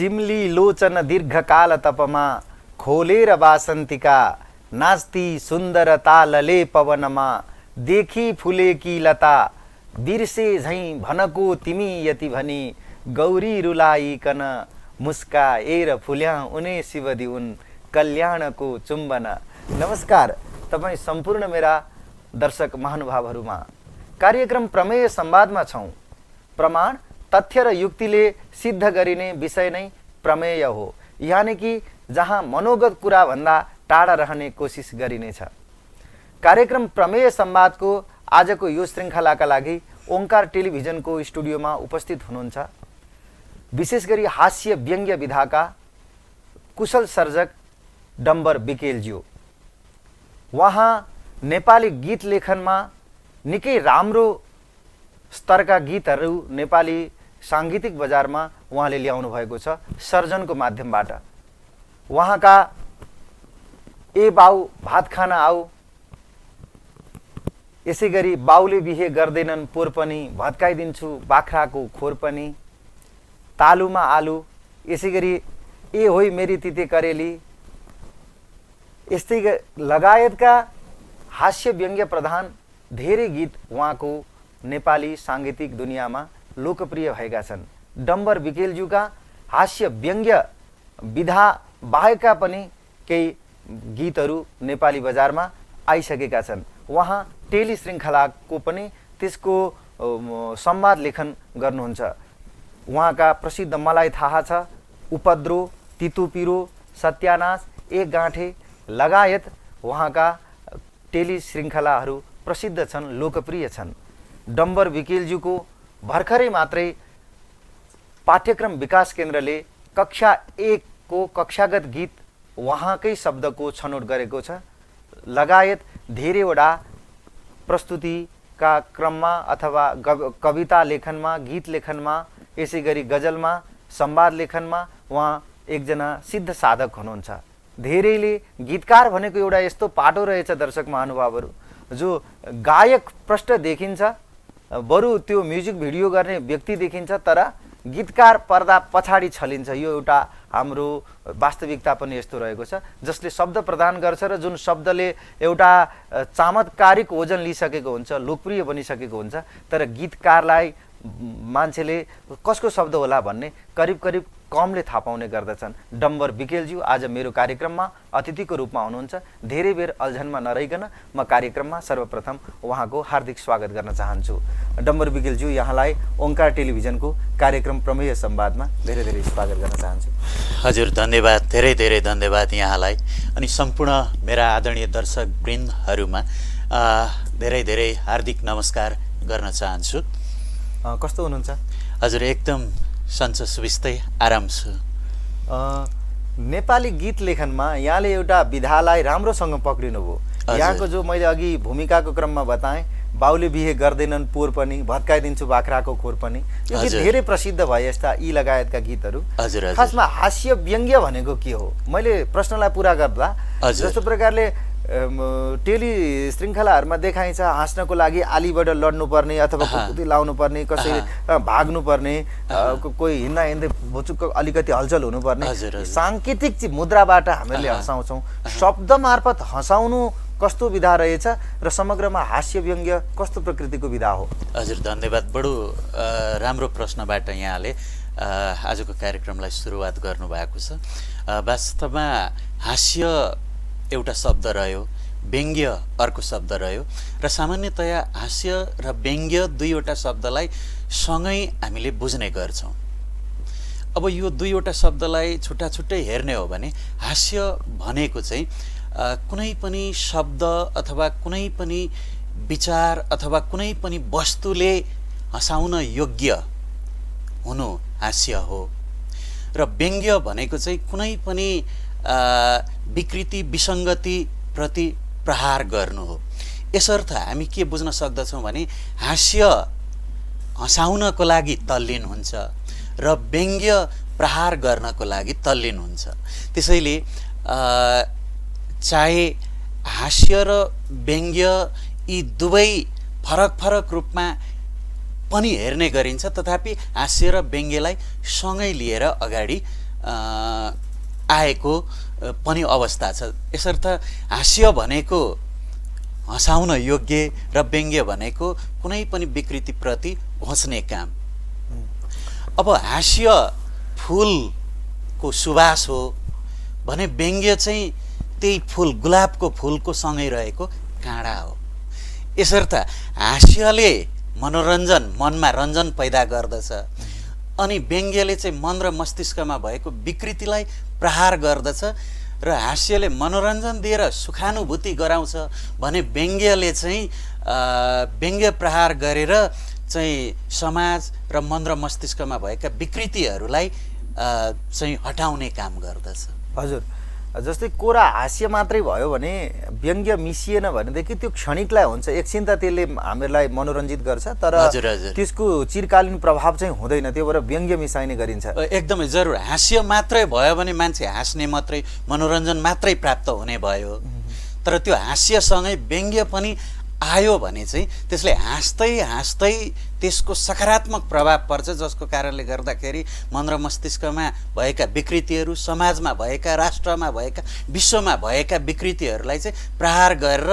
सिमली लोचन दीर्घकाल तपमा खोलेर वासन्तिका नाच्ती सुन्दर तालले पवनमा देखी फुलेकी लता बिर्से झैं भनको तिमी यति भनी गौरी रुलाइकन मुस्काएर फुल्या उनी शिवदी उन कल्याणको चुम्बन। नमस्कार तपाईं सम्पूर्ण मेरा दर्शक महानुभावहरुमा कार्यक्रम प्रमेय संवादमा छौं। प्रमाण तथ्य र युक्तिले सिद्ध गरिने विषय नै प्रमेय हो, यानी कि जहाँ मनोगत कुरा भन्दा टाढा रहने कोसिस गरिनेछ। कार्यक्रम प्रमेय संवादको आजको यो श्रृङ्खलाका लागि ओंकार टेलिभिजनको स्टुडियोमा उपस्थित हुनुहुन्छ विशेष गरी हास्य व्यङ्ग्य विधाका कुशल सर्जक डम्बर बिकेलज्यू। वहाँ नेपाली गीत लेखनमा निकै राम्रो स्तरका गीतहरू नेपाली साङ्गीतिक बजारमा उहाँले ल्याउनु भएको छ सर्जनको माध्यमबाट। वहाँका ए बाउ भात खान आऊ, यसै गरी बाउले बिहे गर्दैनन् पोर पनि भत्काइदिन्छु बाख्राको खोर पनि, तालुमा आलु, यसै गरी ए होइ मेरी तिते करेली, यस्तै लगायतका हास्य व्यङ्ग्य प्रधान धेरै गीत उहाँको नेपाली साङ्गीतिक दुनियाँमा लोकप्रिय भएका छन्। डम्बर बिकेलज्यूका हास्य व्यङ्ग्य विधा बाहेकका पनि केही गीतहरू नेपाली बजारमा आइसकेका छन्। उहाँ टेली श्रृङ्खलाको पनि त्यसको संवाद लेखन गर्नुहुन्छ। उहाँका प्रसिद्ध मलाई थाहा छ, उपद्रो, तितो पिरो, सत्यानाश, एक गाँठे लगायत उहाँका टेली श्रृङ्खलाहरू प्रसिद्ध छन्, लोकप्रिय छन्। डम्बर बिकेलज्यूको भर्खरै मात्रै पाठ्यक्रम विकास केन्द्रले कक्षा 1 को कक्षागत गीत उहाँकै शब्दको छनौट गरेको छ। लगायत धेरैवटा प्रस्तुतिका क्रममा अथवा कविता लेखनमा, गीत लेखनमा, यसै गरी गजलमा, संवाद लेखनमा उहाँ एकजना सिद्ध साधक हुनुहुन्छ। धेरैले गीतकार भनेको एउटा यस्तो पाटो रहेछ दर्शक महानुभावहरू, जो गायक प्रष्ट देखिन्छ, बरु त्यो म्युजिक भिडियो गर्ने व्यक्ति देखिन्छ, तर गीतकार पर्दा पछाडि छलिन्छ। यो एउटा हाम्रो वास्तविकता पनि यस्तो रहेको छ, जसले शब्द प्रदान गर्छ र जुन शब्दले एउटा चमत्कारिक वजन लिइसकेको हुन्छ, लोकप्रिय बनिसकेको हुन्छ, तर गीतकारलाई मान्छेले कसको शब्द होला भन्ने करिब करिब कमले थाहा पाउने गर्दछन्। डम्बर बिकेलज्यू आज मेरो कार्यक्रममा अतिथिको रूपमा हुनुहुन्छ। धेरै बेर अल्झनमा नरहिकन म कार्यक्रममा सर्वप्रथम उहाँको हार्दिक स्वागत गर्न चाहन्छु। डम्बर बिकेलज्यू, यहाँलाई ओंकार टेलिभिजनको कार्यक्रम प्रमेय संवादमा धेरै धेरै स्वागत गर्न चाहन्छु। हजुर, धन्यवाद, धेरै धेरै धन्यवाद यहाँलाई अनि सम्पूर्ण मेरा आदरणीय दर्शक वृन्दहरूमा धेरै धेरै हार्दिक नमस्कार गर्न चाहन्छु। कस्तो हुनुहुन्छ? हजुर, एकदम सन्चो सुविस्तै आराम छु। नेपाली गीत लेखनमा यहाँले एउटा विधालाई राम्रोसँग पक्रिनुभयो। यहाँको जो मैले अघि भूमिकाको क्रममा बताएँ, बाउले बिहे गर्दैनन् पोर पनि भत्काइदिन्छु बाख्राको खोर पनि, यो गीत धेरै प्रसिद्ध भए यस्ता यी लगायतका गीतहरू। खासमा हास्य व्यङ्ग्य भनेको के हो? मैले प्रश्नलाई पुरा गर्दा जस्तो प्रकारले टेली श्रृङ्खलाहरूमा देखाइन्छ हाँस्नको लागि आलीबाट लड्नुपर्ने अथवा कुकुती लाउनुपर्ने, कसै भाग्नुपर्ने, कोही हिँड्दा हिँड्दै भुचुक्क अलिकति हलचल हुनुपर्ने, साङ्केतिक मुद्राबाट हामीले हँसाउँछौँ। शब्द मार्फत हँसाउनु कस्तो विधा रहेछ र समग्रमा हास्य व्यङ्ग्य कस्तो प्रकृतिको विधा हो? हजुर, धन्यवाद। बडो राम्रो प्रश्नबाट यहाँले आजको कार्यक्रमलाई सुरुवात गर्नुभएको छ। वास्तवमा हास्य एउटा शब्द रह्यो, व्यङ्ग्य अर्को शब्द रह्यो र सामान्यतया हास्य र व्यङ्ग्य दुईवटा शब्दलाई सँगै हामीले बुझ्ने गर्छौँ। अब यो दुईवटा शब्दलाई छुट्टा छुट्टै हेर्ने हो भने हास्य भनेको चाहिँ कुनै पनि शब्द अथवा कुनै पनि विचार अथवा कुनै पनि वस्तुले हँसाउन योग्य हुनु हास्य हो र व्यङ्ग्य भनेको चाहिँ कुनै पनि विकृति विसङ्गति प्रति प्रहार गर्नु हो। यसर्थ हामी के बुझ्न सक्दछौँ भने हास्य हँसाउनको लागि तल्लीन हुन्छ र व्यङ्ग्य प्रहार गर्नको लागि तल्लीन हुन्छ। त्यसैले चाहे हास्य र व्यङ्ग्य यी दुवै फरक फरक रूपमा पनि हेर्ने गरिन्छ, तथापि हास्य र व्यङ्ग्यलाई सँगै लिएर अगाडि आएको पनि अवस्था छ। यसर्थ हास्य भनेको हँसाउन योग्य र व्यङ्ग्य भनेको कुनै पनि विकृतिप्रति घोच्ने काम। अब हास्य फुलको सुवास हो भने व्यङ्ग्य चाहिँ त्यही फुल गुलाबको फुलको सँगै रहेको काँडा हो। यसर्थ हास्यले मनोरञ्जन मनमा रञ्जन पैदा गर्दछ अनि व्यङ्ग्यले चाहिँ मन र मस्तिष्कमा भएको विकृतिलाई प्रहार गर्दछ र हास्यले मनोरञ्जन दिएर सुखानुभूति गराउँछ भने व्यङ्ग्यले चाहिँ व्यङ्ग्य प्रहार गरेर चाहिँ समाज र मन र मस्तिष्कमा भएका विकृतिहरूलाई चाहिँ हटाउने काम गर्दछ। हजुर, जस्तै कोरा हास्य मात्रै भयो भने व्यङ्ग्य मिसिएन भनेदेखि त्यो क्षणिकलाई हुन्छ, एकछिन त त्यसले हामीलाई मनोरञ्जित गर्छ तर त्यसको चिरकालीन प्रभाव चाहिँ हुँदैन, त्यो भएर व्यङ्ग्य मिसाइने गरिन्छ। एकदमै जरुर। हास्य मात्रै भयो भने मान्छे हाँस्ने मात्रै मनोरञ्जन मात्रै प्राप्त हुने भयो, तर त्यो हास्यसँगै व्यङ्ग्य पनि आयो भने चाहिँ त्यसले हाँस्दै हाँस्दै त्यसको सकारात्मक प्रभाव पर्छ, जसको कारणले गर्दाखेरि मन र मस्तिष्कमा भएका विकृतिहरू, समाजमा भएका, राष्ट्रमा भएका, विश्वमा भएका विकृतिहरूलाई चाहिँ प्रहार गरेर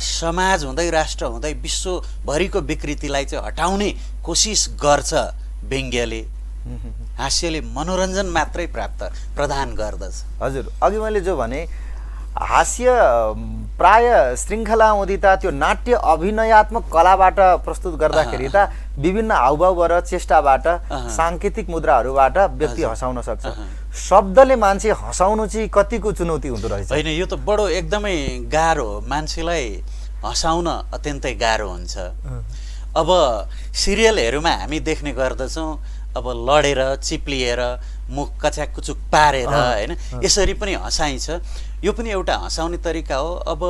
समाज हुँदै राष्ट्र हुँदै विश्वभरिको विकृतिलाई चाहिँ हटाउने कोसिस गर्छ व्यङ्ग्यले। हास्यले मनोरञ्जन मात्रै प्रदान गर्दछ। हजुर, अघि मैले जो भने हास्य प्राय श्रृङ्खला हुँदिता त्यो नाट्य अभिनयात्मक कलाबाट प्रस्तुत गर्दाखेरि त विभिन्न हावभावबाट, चेष्टाबाट, साङ्केतिक मुद्राहरूबाट व्यक्ति हँसाउन सक्छ। शब्दले मान्छे हँसाउनु चाहिँ कतिको चुनौती हुँदो रहेछ? होइन, यो त बडो एकदमै गाह्रो, मान्छेलाई हँसाउन अत्यन्तै गाह्रो हुन्छ। अब सिरियलहरूमा हामी देख्ने गर्दछौँ, अब लडेर चिप्लिएर मुख कच्याकुचुक पारेर होइन यसरी पनि हँसाइन्छ। यो पनि एउटा हँसाउने तरिका हो। अब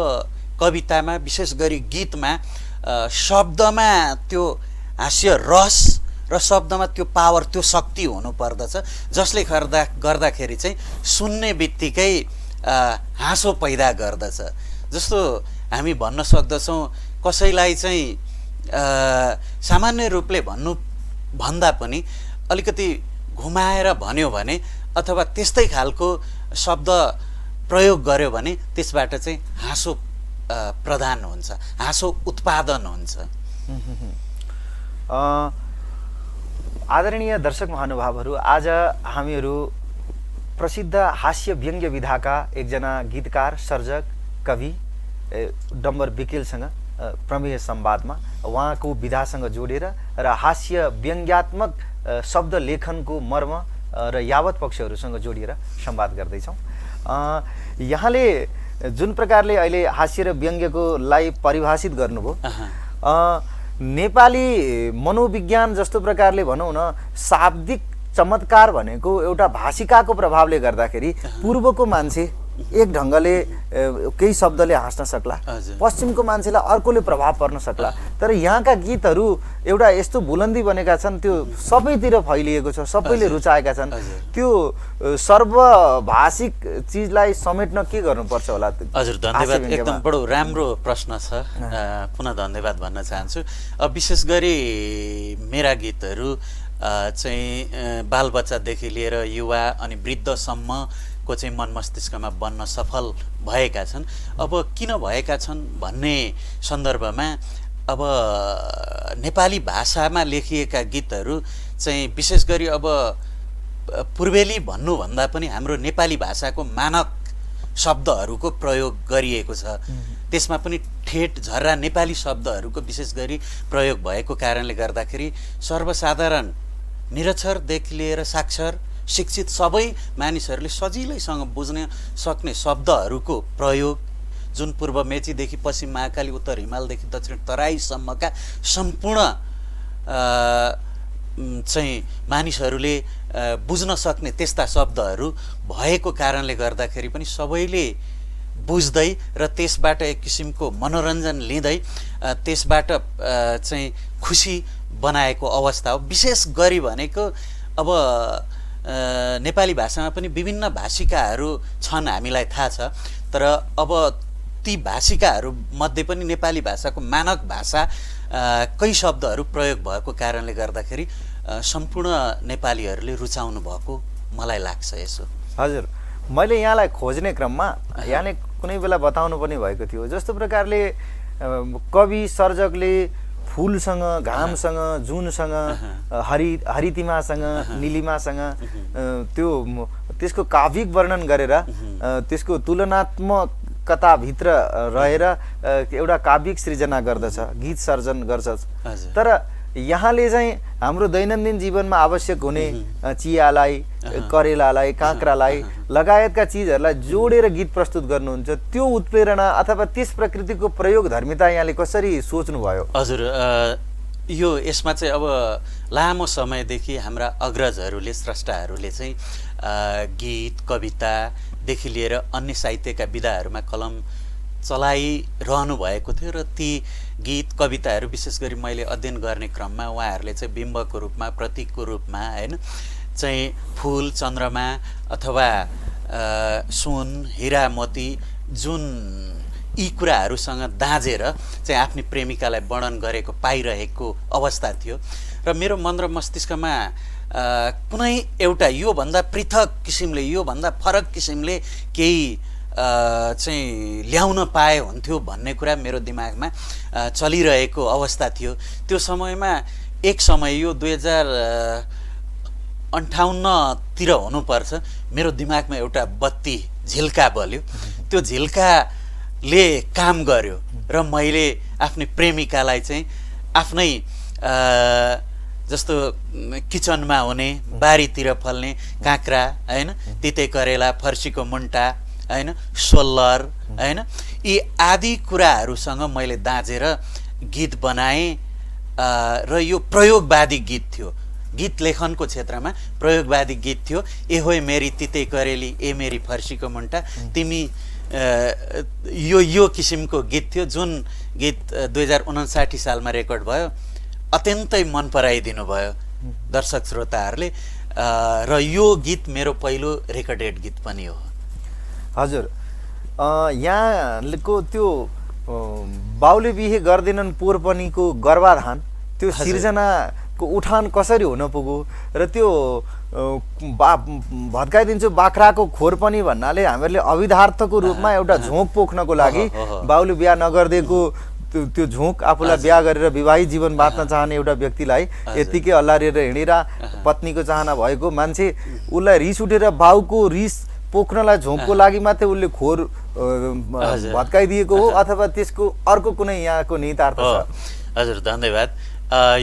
कवितामा विशेष गरी गीतमा शब्दमा त्यो हास्य रस र शब्दमा त्यो पावर, त्यो शक्ति हुनुपर्दछ, जसले गर्दाखेरि चाहिँ सुन्ने बित्तिकै हाँसो पैदा गर्दछ। जस्तो हामी भन्न सक्दछौँ कसैलाई चाहिँ सामान्य रूपले भन्दा पनि अलिकति घुमाएर भन्यो भने अथवा त्यस्तै खालको शब्द प्रयोग गर्यो भने त्यसबाट चाहिँ हाँसो प्रदान हुन्छ, हाँसो उत्पादन हुन्छ। आदरणीय दर्शक महानुभावहरू, आज हामीहरू प्रसिद्ध हास्य व्यङ्ग्य विधाका एकजना गीतकार, सर्जक, कवि डम्बर विकेलसँग प्रमेय संवादमा उहाँको विधासँग जोडेर र हास्य व्यङ्ग्यात्मक शब्द लेखनको मर्म र यावत पक्षहरूसँग जोडिएर संवाद गर्दैछौँ। यहाँले जुन प्रकारले अहिले हास्य र व्यङ्ग्यकोलाई परिभाषित गर्नुभयो, नेपाली मनोविज्ञान जस्तो प्रकारले भनौँ न, शाब्दिक चमत्कार भनेको एउटा भाषिकाको प्रभावले गर्दाखेरि पूर्वको मान्छे एक ढङ्गले केही शब्दले हाँस्न सक्ला, पश्चिमको मान्छेलाई अर्कोले प्रभाव पर्न सक्ला, तर यहाँका गीतहरू एउटा यस्तो बुलन्दी बनेका छन्, त्यो सबैतिर फैलिएको छ, सबैले रुचाएका छन्। त्यो सर्वभाषिक चिजलाई समेट्न के गर्नुपर्छ होला? हजुर, धन्यवाद। एकदम बडो राम्रो प्रश्न छ, पुनः धन्यवाद भन्न चाहन्छु। विशेष गरी मेरा गीतहरू चाहिँ बालबच्चादेखि लिएर युवा अनि वृद्धसम्मको चाहिँ मन मस्तिष्कमा बन्न सफल भएका छन्। अब किन भएका छन् भन्ने सन्दर्भमा अब नेपाली भाषामा लेखिएका गीतहरू चाहिँ विशेष गरी अब पूर्वेली भन्नुभन्दा पनि हाम्रो नेपाली भाषाको मानक शब्दहरूको प्रयोग गरिएको छ। त्यसमा पनि ठेट झर्रा नेपाली शब्दहरूको विशेष गरी प्रयोग भएको कारणले गर्दाखेरि सर्वसाधारण निरक्षरदेखि लिएर साक्षर शिक्षित सबै मानिसहरूले सजिलैसँग बुझ्न सक्ने शब्दहरूको प्रयोग, जुन पूर्व मेचीदेखि पश्चिम महाकाली, उत्तर हिमालदेखि दक्षिण तराईसम्मका सम्पूर्ण चाहिँ मानिसहरूले बुझ्न सक्ने त्यस्ता शब्दहरू भएको कारणले गर्दाखेरि पनि सबैले बुझ्दै र त्यसबाट एक किसिमको मनोरञ्जन लिँदै त्यसबाट चाहिँ खुसी बनाएको अवस्था हो। विशेष गरी भनेको अब नेपाली भाषामा पनि विभिन्न भाषिकाहरू छन्, हामीलाई थाहा छ, तर अब ती भाषिकाहरू मध्ये पनि नेपाली भाषाको मानक भाषा कई शब्दहरू प्रयोग भएको कारणले गर्दाखेरि सम्पूर्ण नेपालीहरूले रुचाउनु भएको मलाई लाग्छ यसो। हजुर, मैले यहाँलाई खोज्ने क्रममा यहाँले कुनै बेला बताउनु पनि भएको थियो, जस्तो प्रकारले कवि सर्जकले फुलसँग, घामसँग, जुनसँग, हरितिमासँग, नीलिमासँग त्यसको काव्यिक वर्णन गरेर त्यसको तुलनात्मकताभित्र रहेर एउटा काव्यिक सृजना गर्दछ, गीत सर्जन गर्छ। तर यहाँले चाहिँ हाम्रो दैनन्दिन जीवनमा आवश्यक हुने चियालाई, करेलालाई, काँक्रालाई लगायतका चिजहरूलाई जोडेर गीत प्रस्तुत गर्नुहुन्छ। त्यो उत्प्रेरणा अथवा त्यस प्रकृतिको प्रयोग धर्मिता यहाँले कसरी सोच्नुभयो? हजुर, यो यसमा चाहिँ अब लामो समयदेखि हाम्रा अग्रजहरूले, स्रष्टाहरूले चाहिँ गीत कवितादेखि लिएर अन्य साहित्यका विधाहरूमा कलम चलाइरहनु भएको थियो र ती गीत कविताहरू विशेष गरी मैले अध्ययन गर्ने क्रममा उहाँहरूले चाहिँ बिम्बको रूपमा, प्रतीकको रूपमा हैन चाहिँ फुल, चन्द्रमा अथवा सुन, हिरा, मोती जुन यी कुराहरूसँग दाँजेर चाहिँ आफ्नी प्रेमिकालाई वर्णन गरेको पाइरहेको अवस्था थियो र मेरो मन र मस्तिष्कमा कुनै एउटा योभन्दा पृथक किसिमले, योभन्दा फरक किसिमले केही चाहिँ ल्याउन पाए हुन्थ्यो भन्ने कुरा मेरो दिमागमा चलिरहेको अवस्था थियो। त्यो समयमा एक समय यो 2058 हुनुपर्छ, मेरो दिमागमा एउटा बत्ती झिल्का बल्यो। त्यो झिल्काले काम गर्यो र मैले आफ्नै प्रेमिकालाई चाहिँ आफ्नै जस्तो किचनमा हुने, बारीतिर फल्ने काँक्रा हैन, तिते करेला, फर्सीको मुन्टा हैन, सोल्लर हैन, यी आदि कुराहरूसँग मैले दाँजेर गीत बनाएँ र यो प्रयोगवादी गीत थियो। गीत लेखनको क्षेत्रमा प्रयोगवादी गीत थियो। ए होय मेरी तिते करेली, ए मेरी फर्सीको मुन्टा, तिमी यो किसिमको गीत थियो, जुन गीत 2059 सालमा रेकर्ड भयो। अत्यन्तै मन पराइदिनु भयो दर्शक श्रोताहरूले र यो गीत मेरो पहिलो रेकर्डेड गीत पनि हो। हजुर, यहाँको त्यो बाउले बिहे गर्दैनन् पोहोर पनिको गर्भाधान, त्यो सिर्जनाको उठान कसरी हुन पुग्यो र त्यो भत्काइदिन्छु बाख्राको खोर पनि भन्नाले हामीहरूले अविधार्थको रूपमा एउटा झोक पोख्नको लागि बाउले बिहा नगर्दिएको त्यो झोक आफूलाई बिहा गरेर विवाहित जीवन बाँच्न चाहने एउटा व्यक्तिलाई यतिकै हल्लारेर हिँडेर पत्नीको चाहना भएको मान्छे उसलाई रिस उठेर बाउको रिस पोख्नलाई झोकको लागि मात्रै उसले खोर भत्काइदिएको हो अथवा त्यसको अर्को कुनै यहाँको निहितार्थ छ? हजुर, धन्यवाद।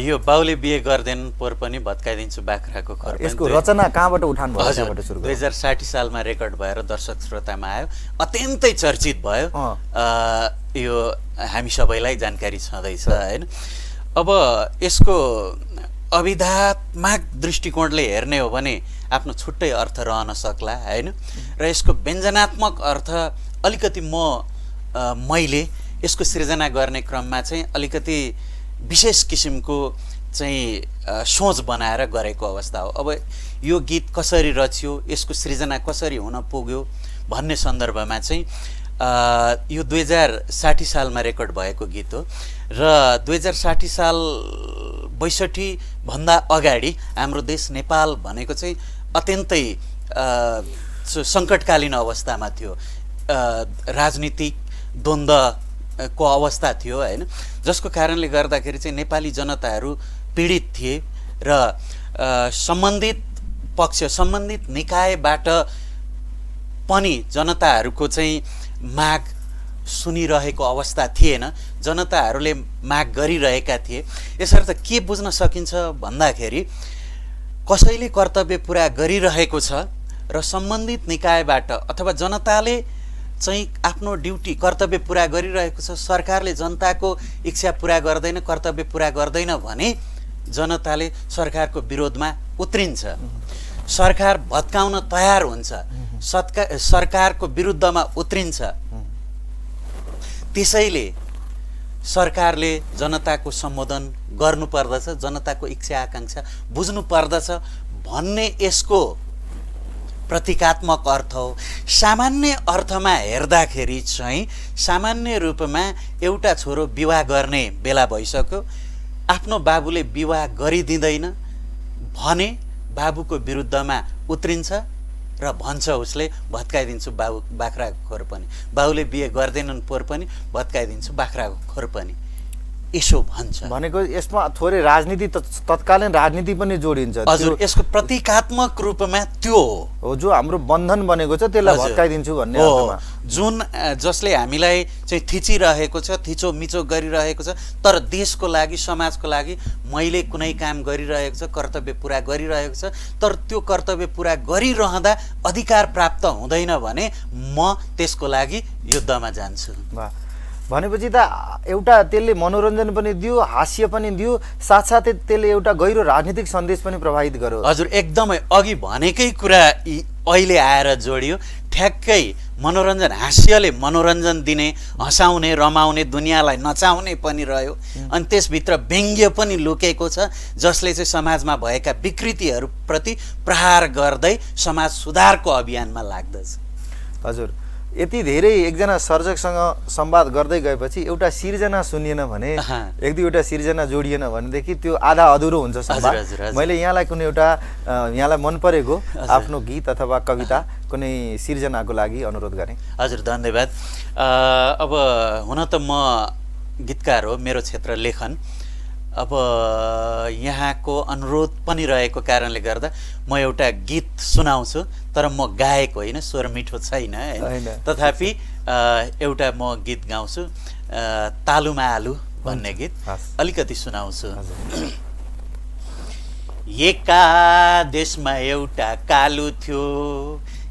यो बाउले बिहे गर्दैन पोहोर पनि भत्काइदिन्छु बाख्राको खोर, यसको रचना कहाँबाट उठान भयो? कहाँबाट सुरु भयो? 2060 सालमा रेकर्ड भएर दर्शक श्रोतामा आयो, अत्यन्तै चर्चित भयो। यो हामी सबैलाई जानकारी छँदैछ हैन। अब यसको अभिधात्मक दृष्टिकोणले हेर्ने हो भने आफ्नो छुट्टै अर्थ रहन सक्ला हैन, र यसको व्यञ्जनात्मक अर्थ अलिकति मैले यसको सृजना गर्ने क्रममा चाहिँ अलिकति विशेष किसिमको चाहिँ सोच बनाएर गरेको अवस्था हो। अब यो गीत कसरी रच्यो, यसको सृजना कसरी हुन पुग्यो भन्ने सन्दर्भमा चाहिँ यो 2060 सालमा रेकर्ड भएको गीत हो र 2060 साल 62 भन्दा अगाडि हाम्रो देश नेपाल भनेको चाहिँ अत्यन्तै सङ्कटकालीन अवस्थामा थियो। राजनीतिक द्वन्द्वको अवस्था थियो हैन, जसको कारणले गर्दाखेरि चाहिँ नेपाली जनताहरू पीडित थिए र सम्बन्धित पक्ष, सम्बन्धित निकायबाट पनि जनताहरूको चाहिँ माग सुनिरहेको अवस्था थिएन, जनताहरूले माग गरिरहेका थिए। यसर्थ के बुझ्न सकिन्छ भन्दाखेरि कसैले कर्तव्य पुरा गरिरहेको छ र सम्बन्धित निकायबाट अथवा जनताले चाहिँ आफ्नो ड्युटी कर्तव्य पुरा गरिरहेको छ, सरकारले जनताको इच्छा पुरा गर्दैन, कर्तव्य पुरा गर्दैन भने जनताले सरकारको विरोधमा उत्रिन्छ, सरकार भत्काउन तयार हुन्छ, सरकारको विरुद्धमा उत्रिन्छ। त्यसैले सरकारले जनताको सम्बोधन गर्नुपर्दछ, जनताको इच्छा आकांक्षा बुझ्नु पर्दछ भन्ने यसको प्रतीकात्मक अर्थ हो। सामान्य अर्थमा हेर्दाखेरि चाहिँ सामान्य रूपमा एउटा छोरो विवाह गर्ने बेला भइसक्यो, आफ्नो बाबुले विवाह गरिदिँदैन भने बाबुको विरुद्धमा उत्रिन्छ र भन्छ उसले भत्काइदिन्छु बाख्राको खोर पनि, बाबुले बिहे गर्दैनन् पोहोर पनि भत्काइदिन्छु बाख्राको खोर पनि, यसो भन्छ। भनेको यसमा थोरै राजनीति तत्कालीन राजनीति पनि जोडिन्छ। हजुर, यसको प्रतीकात्मक रूपमा त्यो हो जो हाम्रो बन्धन बनेको छ, त्यसलाई भत्काइदिन्छु भन्ने अर्थमा, जुन जसले हामीलाई चाहिँ थिचिरहेको छ, थिचोमिचो गरिरहेको छ, तर देशको लागि समाजको लागि मैले कुनै काम गरिरहेको छ, कर्तव्य पुरा गरिरहेको छ, तर त्यो कर्तव्य पुरा गरिरहँदा अधिकार प्राप्त हुँदैन भने म त्यसको लागि युद्धमा जान्छु। वाह, भनेपछि त एउटा त्यसले मनोरञ्जन पनि दियो, हास्य पनि दियो, साथसाथै त्यसले एउटा गहिरो राजनीतिक सन्देश पनि प्रभावित गर्यो। हजुर, एकदमै अघि भनेकै कुरा अहिले आएर जोडियो। ठ्याक्कै मनोरञ्जन, हास्यले मनोरञ्जन दिने, हँसाउने, रमाउने, दुनियाँलाई नचाउने पनि रह्यो, अनि त्यसभित्र व्यङ्ग्य पनि लुकेको छ जसले चाहिँ समाजमा भएका विकृतिहरूप्रति प्रहार गर्दै समाज सुधारको अभियानमा लाग्दछ। हजुर, यति धेरै एकजना सर्जकसँग संवाद गर्दै गएपछि एउटा सिर्जना सुनिएन भने, एक दुईवटा सिर्जना जोडिएन भनेदेखि त्यो आधा अधुरो हुन्छ संवाद। मैले यहाँलाई कुनै एउटा यहाँलाई मन परेको आफ्नो गीत अथवा कविता कुनै सिर्जनाको लागि अनुरोध गरेँ। हजुर, धन्यवाद। अब हुन त म गीतकार हो, मेरो क्षेत्र लेखन। अब यहाँको अनुरोध पनि रहेको कारणले गर्दा म एउटा गीत सुनाउँछु, तर म गाएको होइन, स्वर मिठो छैन होइन, तथापि एउटा म गीत गाउँछु, तालुमा आलु भन्ने गीत अलिकति सुनाउँछु। एका देशमा एउटा कालु थियो,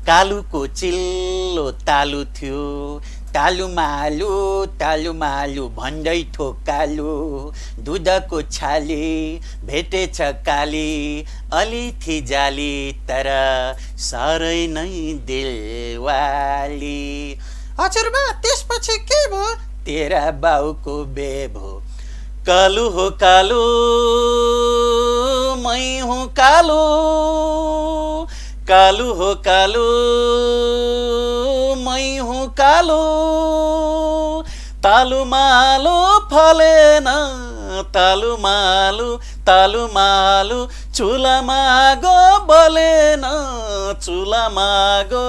कालुको चिल्लो तालु थियो, तालुमालु तालुमालु भन्दै ठोकालु, दुधको छाली भेटेछ काली, अलि थिजाली तर साह्रै नै दिलवाली। हजुरमा त्यसपछि के भयो? तेरा बाउको बे भयो। कालु हो कालु, मै हुँ कालु, कालु हो कालु, मै हुँ कालु, तालुमालु फलेन, तालुमालु तालुमालु, चुलामा गो बलेन, चुलामा गो।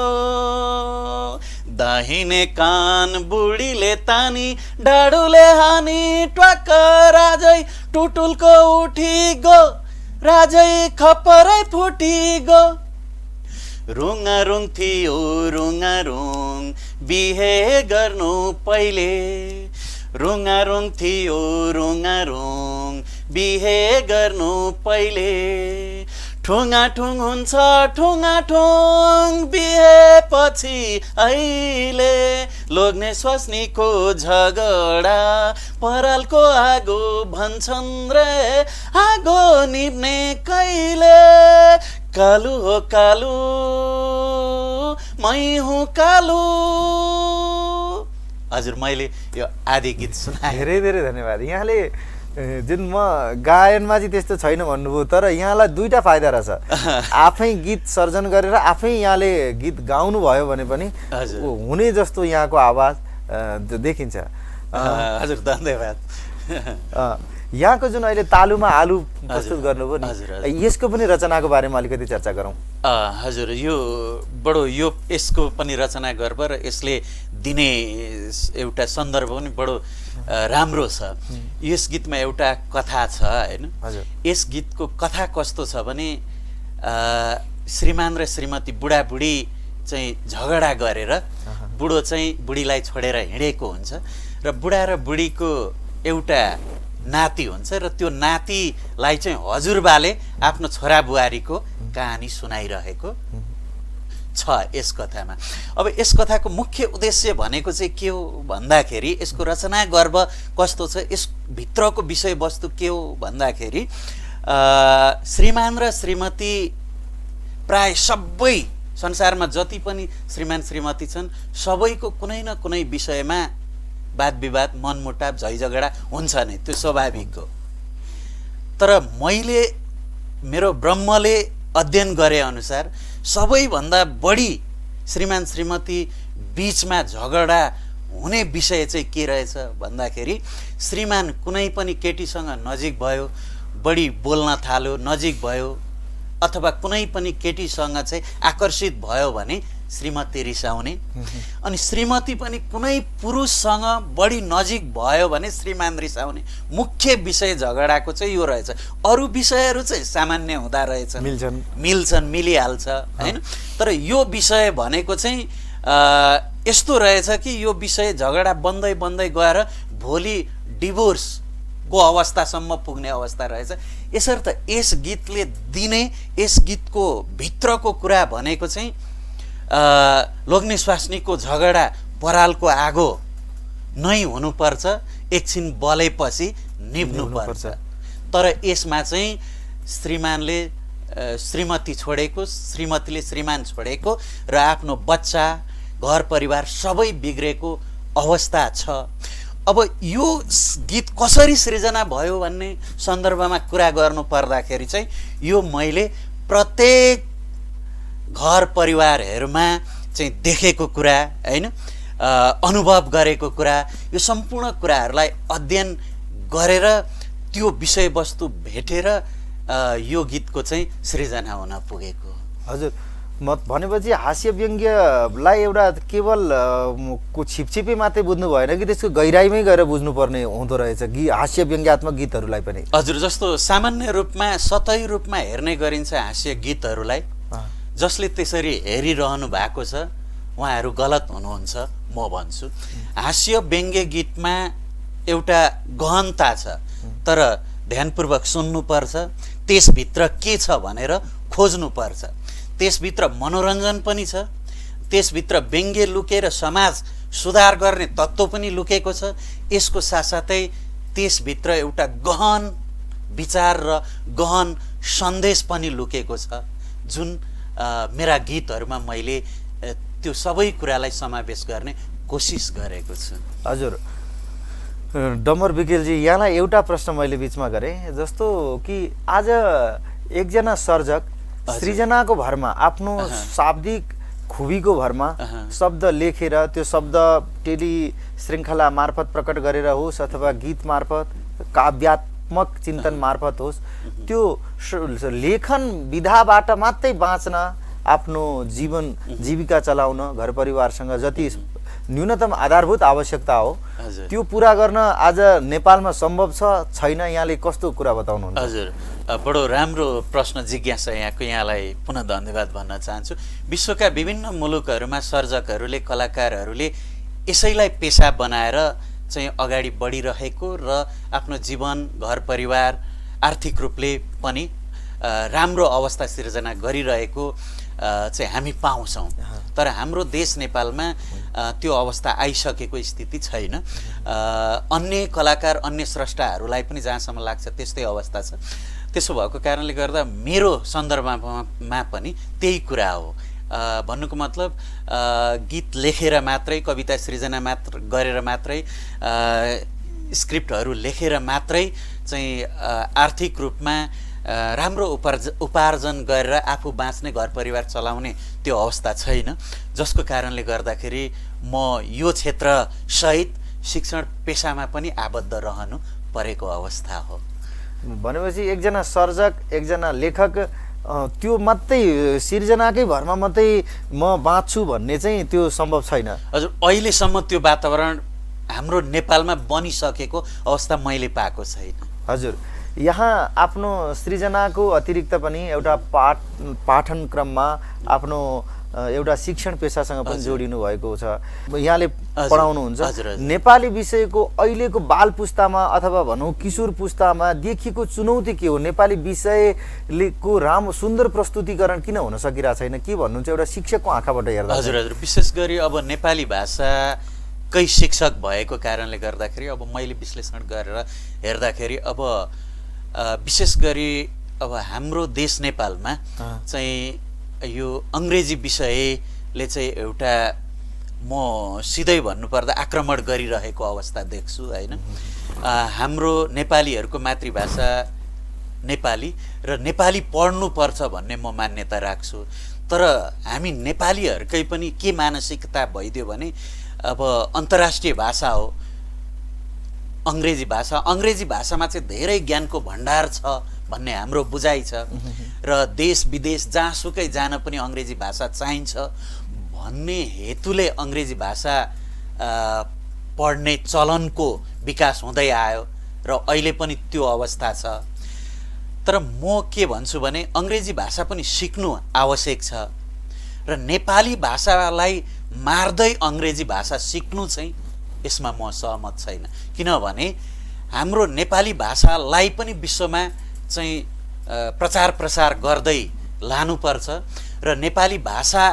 दाहिने कान बुढीले तानी, डाडुले हानी, ट्वाक्क राजै टुटुलको उठी गो, राजै खपरै फुटी गो। रुङारुङ थियो रुङारुङ, बिहे गर्नु पहिले, रुङारुङ थियो रुङारुङ, बिहे गर्नु पहिले, ठुङाठुङ हुन्छ ठुङाठुङ, बिहेपछि अहिले, लोग्ने स्वास्नीको झगडा, परालको आगो भन्छन् रे, आगो निप्ने कहिले, कालु हो कालु, मै हुँ कालु। हजुर, मैले यो आदि गीत सुनाएँ। धेरै धेरै धन्यवाद। यहाँले जुन म गायनमा चाहिँ त्यस्तो छैन भन्नुभयो, तर यहाँलाई दुईटा फाइदा रहेछ। आफै गीत सर्जन गरेर आफै यहाँले गीत गाउनु भयो भने पनि हुने जस्तो यहाँको आवाज देखिन्छ। हजुर, धन्यवाद। यहाँको जुन अहिले तालुमा आलु प्रस्तुत गर्नुभयो नि, यसको पनि रचनाको बारेमा अलिकति चर्चा गरौँ। हजुर, यो बडो यसको पनि रचना गर्व र यसले दिने एउटा सन्दर्भ पनि बडो राम्रो छ। यस गीतमा एउटा कथा छ होइन। यस गीतको कथा कस्तो छ भने, श्रीमान र श्रीमती बुढाबुढी चाहिँ झगडा गरेर बुढो चाहिँ बुढीलाई छोडेर हिँडेको हुन्छ र बुढा र बुढीको एउटा नाति हुन्छ र त्यो नातिलाई चाहिँ हजुरबाले आफ्नो छोरा बुहारीको कहानी सुनाइरहेको छ यस कथामा। अब यस कथाको मुख्य उद्देश्य भनेको चाहिँ के हो भन्दाखेरि, यसको रचना गर्व कस्तो छ, यस भित्रको विषयवस्तु के हो भन्दाखेरि, श्रीमान र श्रीमती प्राय सबै संसारमा जति पनि श्रीमान श्रीमती छन् सबैको कुनै न कुनै विषयमा वाद विवाद मनमुटाव झैझगडा हुन्छ नै, त्यो स्वाभाविक हो। तर मैले मेरो ब्रह्मले अध्ययन गरे अनुसार सबैभन्दा बढी श्रीमान श्रीमती बीचमा झगडा हुने विषय चाहिँ के रहेछ भन्दाखेरि, श्रीमान कुनै पनि केटीसँग नजिक भयो, बढी बोल्न थाल्यो, नजिक भयो, अथवा कुनै पनि केटीसँग चाहिँ आकर्षित भयो भने श्रीमती रिसाउने, अनि श्रीमती पनि कुनै पुरुषसँग बढी नजिक भयो भने श्रीमान रिसाउने। मुख्य विषय झगडाको चाहिँ यो रहेछ। अरू विषयहरू चाहिँ सामान्य हुँदा रहेछ, मिल्छन्, मिलिहाल्छ हैन। तर यो विषय भनेको चाहिँ यस्तो रहेछ कि यो विषय झगडा बन्दै बन्दै गएर भोलि डिभोर्सको अवस्थासम्म पुग्ने अवस्था रहेछ। यसर्थ यस गीतले दिने, यस गीतको भित्रको कुरा भनेको चाहिँ लोग्ने स्वास्नीको झगडा परालको आगो नै हुनुपर्छ, एकछिन बलेपछि निभ्नुपर्छ। तर यसमा चाहिँ श्रीमानले श्रीमती छोडेको, श्रीमतीले श्रीमान छोडेको र आफ्नो बच्चा, घर परिवार सबै बिग्रेको अवस्था छ। अब यो गीत कसरी सृजना भयो भन्ने सन्दर्भमा कुरा गर्नु पर्दाखेरि चाहिँ यो मैले प्रत्येक घर परिवारहरूमा चाहिँ देखेको कुरा हैन, अनुभव गरेको कुरा, यो सम्पूर्ण कुराहरूलाई अध्ययन गरेर त्यो विषयवस्तु भेटेर यो गीतको चाहिँ सृजना हुन पुगेको। हजुर, भनेपछि हास्य व्यङ्ग्यलाई एउटा केवल छिपछिपे मात्रै बुझ्नु भएन कि त्यसको गहिराइमै गएर बुझ्नुपर्ने हुँदो रहेछ हास्य व्यङ्ग्यात्मक गीतहरूलाई पनि। हजुर, जस्तो सामान्य रूपमा सतही रूपमा हेर्ने गरिन्छ हास्य गीतहरूलाई, जसले त्यसरी हेरिरहनु भएको छ उहाँहरू गलत हुनुहुन्छ म भन्छु। हास्य व्यङ्ग्य गीतमा एउटा गहनता छ, तर ध्यानपूर्वक सुन्नुपर्छ, त्यसभित्र के छ भनेर खोज्नुपर्छ। त्यसभित्र मनोरञ्जन पनि छ, त्यसभित्र व्यङ्ग्य लुकेर समाज सुधार गर्ने तत्त्व पनि लुकेको छ। यसको साथसाथै त्यसभित्र एउटा गहन विचार र गहन सन्देश पनि लुकेको छ, जुन मेरा गीतहरूमा मैले त्यो सबै कुरालाई समावेश गर्ने कोसिस गरेको छु। हजुर, डम्बर विकेलजी, यहाँलाई एउटा प्रश्न मैले बिचमा गरेँ, जस्तो कि आज एकजना सर्जक सृजनाको भरमा, आफ्नो शाब्दिक खुबीको भरमा शब्द लेखेर त्यो शब्द टेली श्रृङ्खला मार्फत प्रकट गरेर होस् अथवा गीत मार्फत, काव्यात्मक चिन्तन मार्फत होस्, त्यो लेखन विधाबाट मात्रै बाँच्न, आफ्नो जीविका चलाउन, घर परिवारसँग जति न्यूनतम आधारभूत आवश्यकता हो त्यो पूरा गर्न आज नेपालमा सम्भव छ छैन? यहाँले कस्तो कुरा बताउनुहुन्छ? हजुर, बडो राम्रो प्रश्न जिज्ञासा यहाँलाई पुनः धन्यवाद भन्न चाहन्छु। विश्वका विभिन्न मुलुकहरूमा सर्जकहरूले, कलाकारहरूले यसैलाई पेसा बनाएर चाहिँ अगाडि बढिरहेको र आफ्नो जीवन, घर परिवार, आर्थिक रूपले पनि राम्रो अवस्था सिर्जना गरिरहेको चाहिँ हामी पाउँछौँ। तर हाम्रो देश नेपालमा त्यो अवस्था आइसकेको स्थिति छैन। अन्य कलाकार, अन्य स्रष्टाहरूलाई पनि जहाँसम्म लाग्छ त्यस्तै अवस्था छ। त्यसो भएको कारणले गर्दा मेरो सन्दर्भमा पनि त्यही कुरा हो। भन्नुको मतलब गीत लेखेर मात्रै, कविता सृजना गरेर मात्रै, स्क्रिप्टहरू लेखेर मात्रै चाहिँ आर्थिक रूपमा राम्रो उपार्जन गरेर आफू बाँच्ने, घर परिवार चलाउने त्यो अवस्था छैन, जसको कारणले गर्दाखेरि म यो क्षेत्र सहित शिक्षण पेसामा पनि आबद्ध रहनु परेको अवस्था हो। भनेपछि एकजना सर्जक, एकजना लेखक त्यो मात्रै सिर्जनाकै भरमा मात्रै म बाँच्छु भन्ने चाहिँ त्यो सम्भव छैन। हजुर, अहिलेसम्म त्यो वातावरण हाम्रो नेपालमा बनिसकेको अवस्था मैले पाएको छैन। हजुर, यहाँ आफ्नो सृजनाको अतिरिक्त पनि एउटा पाठन क्रममा आफ्नो एउटा शिक्षण पेसासँग पनि जोडिनु भएको छ। यहाँले पढाउनुहुन्छ। नेपाली विषयको अहिलेको बाल पुस्तामा अथवा भनौँ किशोर पुस्तामा देखिएको चुनौती के हो? नेपाली विषयको राम्रो सुन्दर प्रस्तुतिकरण किन हुन सकिरहेको छैन? के भन्नुहुन्छ एउटा शिक्षकको आँखाबाट हेर्दा? हजुर हजुर, विशेष गरी अब नेपाली भाषाकै शिक्षक भएको कारणले गर्दाखेरि अब मैले विश्लेषण गरेर हेर्दाखेरि अब विशेष गरी अब हाम्रो देश नेपालमा चाहिँ यो अङ्ग्रेजी विषयले चाहिँ एउटा म सिधै भन्नुपर्दा आक्रमण गरिरहेको अवस्था देख्छु हैन। हाम्रो नेपालीहरूको मातृभाषा नेपाली र नेपाली पढ्नुपर्छ भन्ने म मान्यता राख्छु। तर हामी नेपालीहरूकै पनि के मानसिकता भइदियो भने अब अन्तर्राष्ट्रिय भाषा हो अङ्ग्रेजी भाषा, अङ्ग्रेजी भाषामा चाहिँ धेरै ज्ञानको भण्डार छ भन्ने हाम्रो बुझाइ छ र देश विदेश जहाँसुकै जान पनि अङ्ग्रेजी भाषा चाहिन्छ भन्ने हेतुले अङ्ग्रेजी भाषा पढ्ने चलनको विकास हुँदै आयो र अहिले पनि त्यो अवस्था छ। तर म के भन्छु भने अङ्ग्रेजी भाषा पनि सिक्नु आवश्यक छ र नेपाली भाषालाई मार्दै अङ्ग्रेजी भाषा सिक्नु चाहिँ यसमा म सहमत छैन। किनभने हाम्रो नेपाली भाषालाई पनि विश्वमा चाहिँ प्रचार प्रसार गर्दै लानुपर्छ र नेपाली भाषा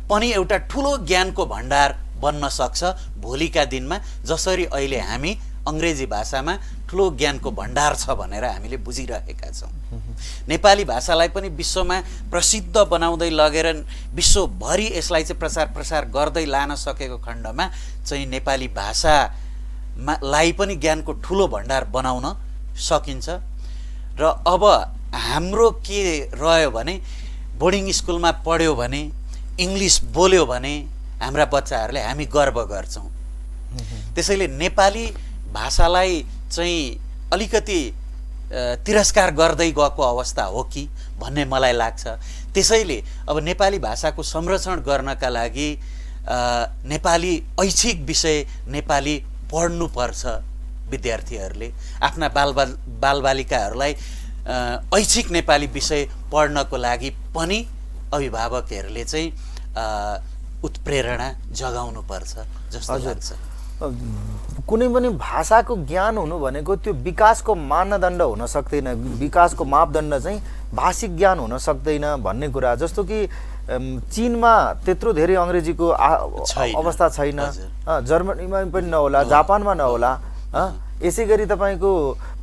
पनि एउटा ठुलो ज्ञानको भण्डार बन्न सक्छ भोलिका दिनमा, जसरी अहिले हामी अङ्ग्रेजी भाषामा ठुलो ज्ञानको भण्डार छ भनेर हामीले बुझिरहेका छौँ। नेपाली भाषालाई पनि विश्वमा प्रसिद्ध बनाउँदै लगेर विश्वभरि यसलाई चाहिँ प्रचार प्रसार गर्दै लान सकेको खण्डमा चाहिँ नेपाली भाषालाई पनि ज्ञानको ठुलो भण्डार बनाउन सकिन्छ। र अब हाम्रो के रह्यो भने बोर्डिङ स्कुलमा पढ्यो भने इङ्ग्लिस बोल्यो भने हाम्रा बच्चाहरूले हामी गर्व गर्छौँ। त्यसैले नेपाली भाषालाई चाहिँ अलिकति तिरस्कार गर्दै गएको अवस्था हो कि भन्ने मलाई लाग्छ। त्यसैले अब नेपाली भाषाको संरक्षण गर्नका लागि नेपाली ऐच्छिक विषय नेपाली पढ्नुपर्छ। विद्यार्थीहरूले आफ्ना बालबालिकाहरूलाई ऐच्छिक नेपाली विषय पढ्नको लागि पनि अभिभावकहरूले चाहिँ उत्प्रेरणा जगाउनुपर्छ जस्तो लाग्छ। कुनै पनि भाषाको ज्ञान हुनु भनेको त्यो विकासको मानदण्ड हुन सक्दैन, विकासको मापदण्ड चाहिँ भाषिक ज्ञान हुन सक्दैन भन्ने कुरा। जस्तो कि चीनमा त्यत्रो धेरै अङ्ग्रेजीको अवस्था छैन, जर्मनीमा पनि नहोला, जापानमा नहोला। यसै गरी तपाईँको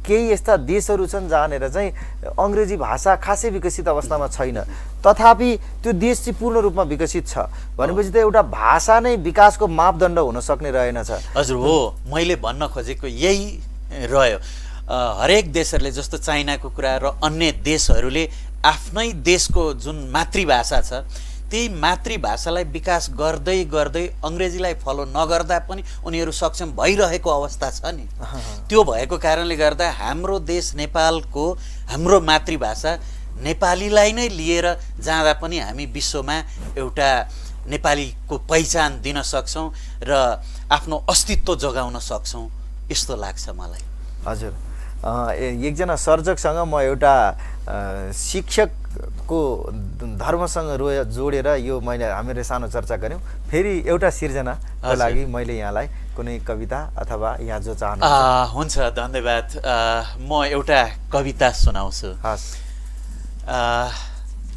केही यस्ता देशहरू छन् जहाँनिर चाहिँ अङ्ग्रेजी भाषा खासै विकसित अवस्थामा छैन, तथापि त्यो देश चाहिँ पूर्ण रूपमा विकसित छ भनेपछि त एउटा भाषा नै विकासको मापदण्ड हुन सक्ने रहेनछ। हजुर हो, मैले भन्न खोजेको यही रह्यो। हरेक देशहरूले जस्तो चाइनाको कुरा र अन्य देशहरूले आफ्नै देशको जुन मातृभाषा छ त्यही मातृभाषालाई विकास गर्दै गर्दै अङ्ग्रेजीलाई फलो नगर्दा पनि उनीहरू सक्षम भइरहेको अवस्था छ नि। त्यो भएको कारणले गर्दा हाम्रो देश नेपालको हाम्रो मातृभाषा नेपालीलाई नै लिएर जाँदा पनि हामी विश्वमा एउटा नेपालीको पहिचान दिन सक्छौँ र आफ्नो अस्तित्व जोगाउन सक्छौँ यस्तो लाग्छ मलाई। हजुर, एकजना सर्जकसँग म एउटा शिक्षकको धर्मसँग जोडेर यो मैले हामीले सानो चर्चा गऱ्यौँ। फेरि एउटा सिर्जनाको लागि मैले यहाँलाई कुनै कविता अथवा यहाँ जो चाहनुहुन्छ। हुन्छ, धन्यवाद। म एउटा कविता सुनाउँछु। हस्।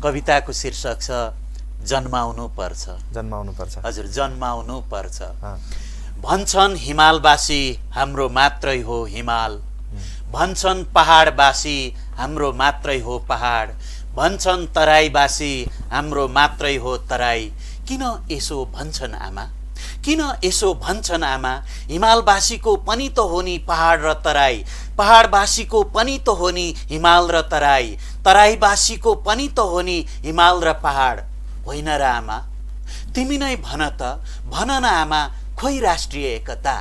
कविताको शीर्षक छ जन्माउनु पर्छ। जन्माउनु पर्छ। हजुर, जन्माउनु पर्छ। भन्छन् हिमालवासी हाम्रो मात्रै हो हिमाल, भन्छन् पहाडवासी हाम्रो मात्रै हो पहाड, भन्छन् तराईवासी हाम्रो मात्रै हो तराई। किन यसो भन्छन् आमा, किन यसो भन्छन् आमा, हिमालवासीको पनि त हो नि पहाड र तराई, पहाडवासीको पनि त हो नि हिमाल र तराई, तराईवासीको पनि त हो नि हिमाल र पहाड। होइन र आमा, तिमी नै भन त, भन न आमा, खोइ राष्ट्रिय एकता।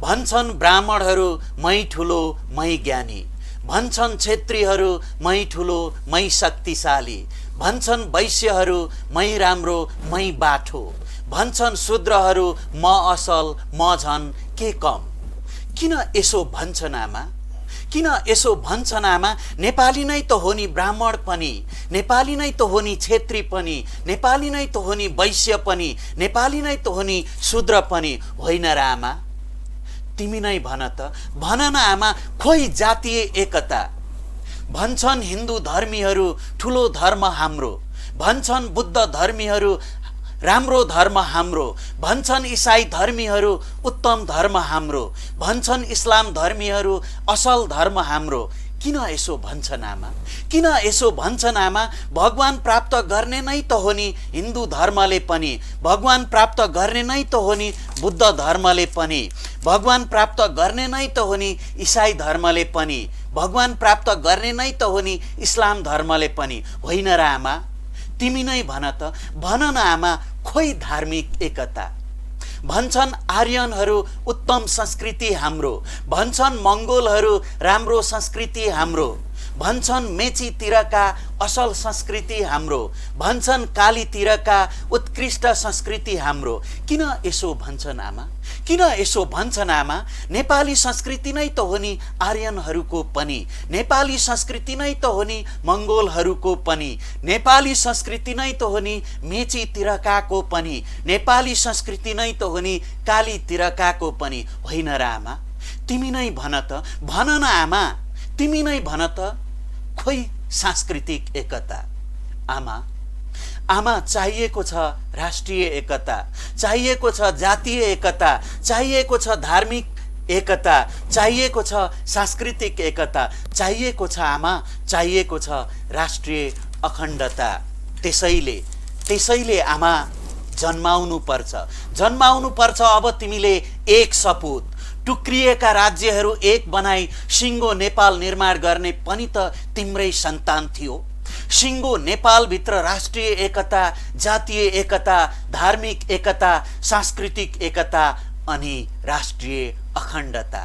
भन्छन् ब्राह्मणहरू मै ठुलो मै ज्ञानी, भन्छन् क्षेत्रीहरू मै ठुलो मै शक्तिशाली, भन्छन् वैश्यहरू मै राम्रो मै बाठो, भन्छन् शूद्रहरू म असल म झन् के कम। किन यसो भन्छन् आमा, किन यसो भन्छन् आमा, नेपाली नै त हो नि ब्राह्मण पनि, नेपाली नै त हो नि क्षेत्री पनि, नेपाली नै त हो नि वैश्य पनि, नेपाली नै त हो नि शूद्र पनि। होइन र आमा, तिमी नै भन त, भन न आमा, खोइ जातीय एकता। भन्छन् हिन्दू धर्मीहरू ठुलो धर्म हाम्रो, भन्छन् बुद्ध धर्मीहरू राम्रो धर्म हाम्रो, भन्छन् इसाई धर्मीहरू उत्तम धर्म हाम्रो, भन्छन् इस्लाम धर्मीहरू असल धर्म हाम्रो। किन यसो भन्छन् आमा, किन यसो भन्छन् आमा, भगवान प्राप्त गर्ने नै त हो नि हिन्दू धर्मले पनि, भगवान प्राप्त गर्ने नै त हो नि बुद्ध धर्मले पनि, भगवान प्राप्त गर्ने नै त हो नि इसाई धर्मले पनि, भगवान प्राप्त गर्ने नै त हो नि इस्लाम धर्मले पनि। होइन र आमा, तिमी नै भन त, भन न आमा, खोइ धार्मिक एकता। भन्छन् आर्यनहरू उत्तम संस्कृति हाम्रो, भन्छन् मङ्गोलहरू राम्रो संस्कृति हाम्रो, भन्छन् मेचीतिरका असल संस्कृति हाम्रो, भन्छन् कालीतिरका उत्कृष्ट संस्कृति हाम्रो। किन यसो भन्छन् आमा, किन यसो भन्छन् आमा? नेपाली संस्कृति नै त हो नि आर्यनहरूको पनि, नेपाली संस्कृति नै त हो नि मङ्गोलहरूको पनि, नेपाली संस्कृति नै त हो नि मेचीतिरकाको पनि, नेपाली संस्कृति नै त हो नि कालीतिरकाको पनि। होइन र आमा, तिमी नै भन त, भन न आमा, तिमी नै भन त, खोइ सांस्कृतिक एकता। आमा, आमा चाहिएको छ राष्ट्रिय एकता, चाहिएको छ जातीय एकता, चाहिएको छ धार्मिक एकता, चाहिएको छ सांस्कृतिक एकता, चाहिएको छ आमा, चाहिएको छ राष्ट्रिय अखण्डता। त्यसैले आमा जन्माउनु पर्छ, जन्माउनु पर्छ। अब तिमीले एक सपुत, टुक्रिएका राज्यहरू एक बनाई सिङ्गो नेपाल निर्माण गर्ने पनि त तिम्रै सन्तान थियो। सिङ्गो नेपालभित्र राष्ट्रिय एकता, जातीय एकता, धार्मिक एकता, सांस्कृतिक एकता अनि राष्ट्रिय अखण्डता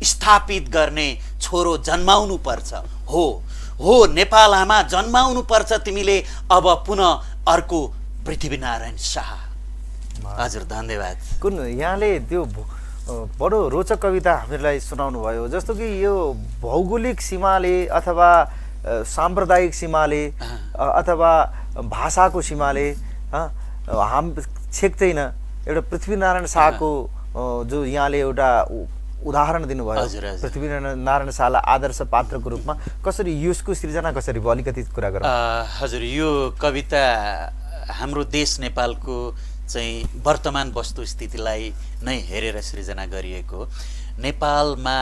स्थापित गर्ने छोरो जन्माउनु पर्छ। हो नेपाल आमा, जन्माउनु पर्छ तिमीले अब पुनः अर्को पृथ्वीनारायण शाह। हजुर, धन्यवाद। कुन यहाँले त्यो बडो रोचक कविता हामीलाई सुनाउनु भयो, जस्तो कि यो भौगोलिक सीमाले अथवा सांप्रदायिक सीमाले अथवा भाषाको सीमाले हाम छेक्दैन। एउटा पृथ्वीनारायण शाहको जो यहाँले एउटा उदाहरण दिनुभयो, पृथ्वीनारायण शाहलाई आदर्श पात्रको रूपमा कसरी यसको सृजना कसरी भयो, अलिकति कुरा गरौँ। हजुर, यो कविता हाम्रो देश नेपालको चाहिँ वर्तमान वस्तुस्थितिलाई नै हेरेर सृजना गरिएको। नेपालमा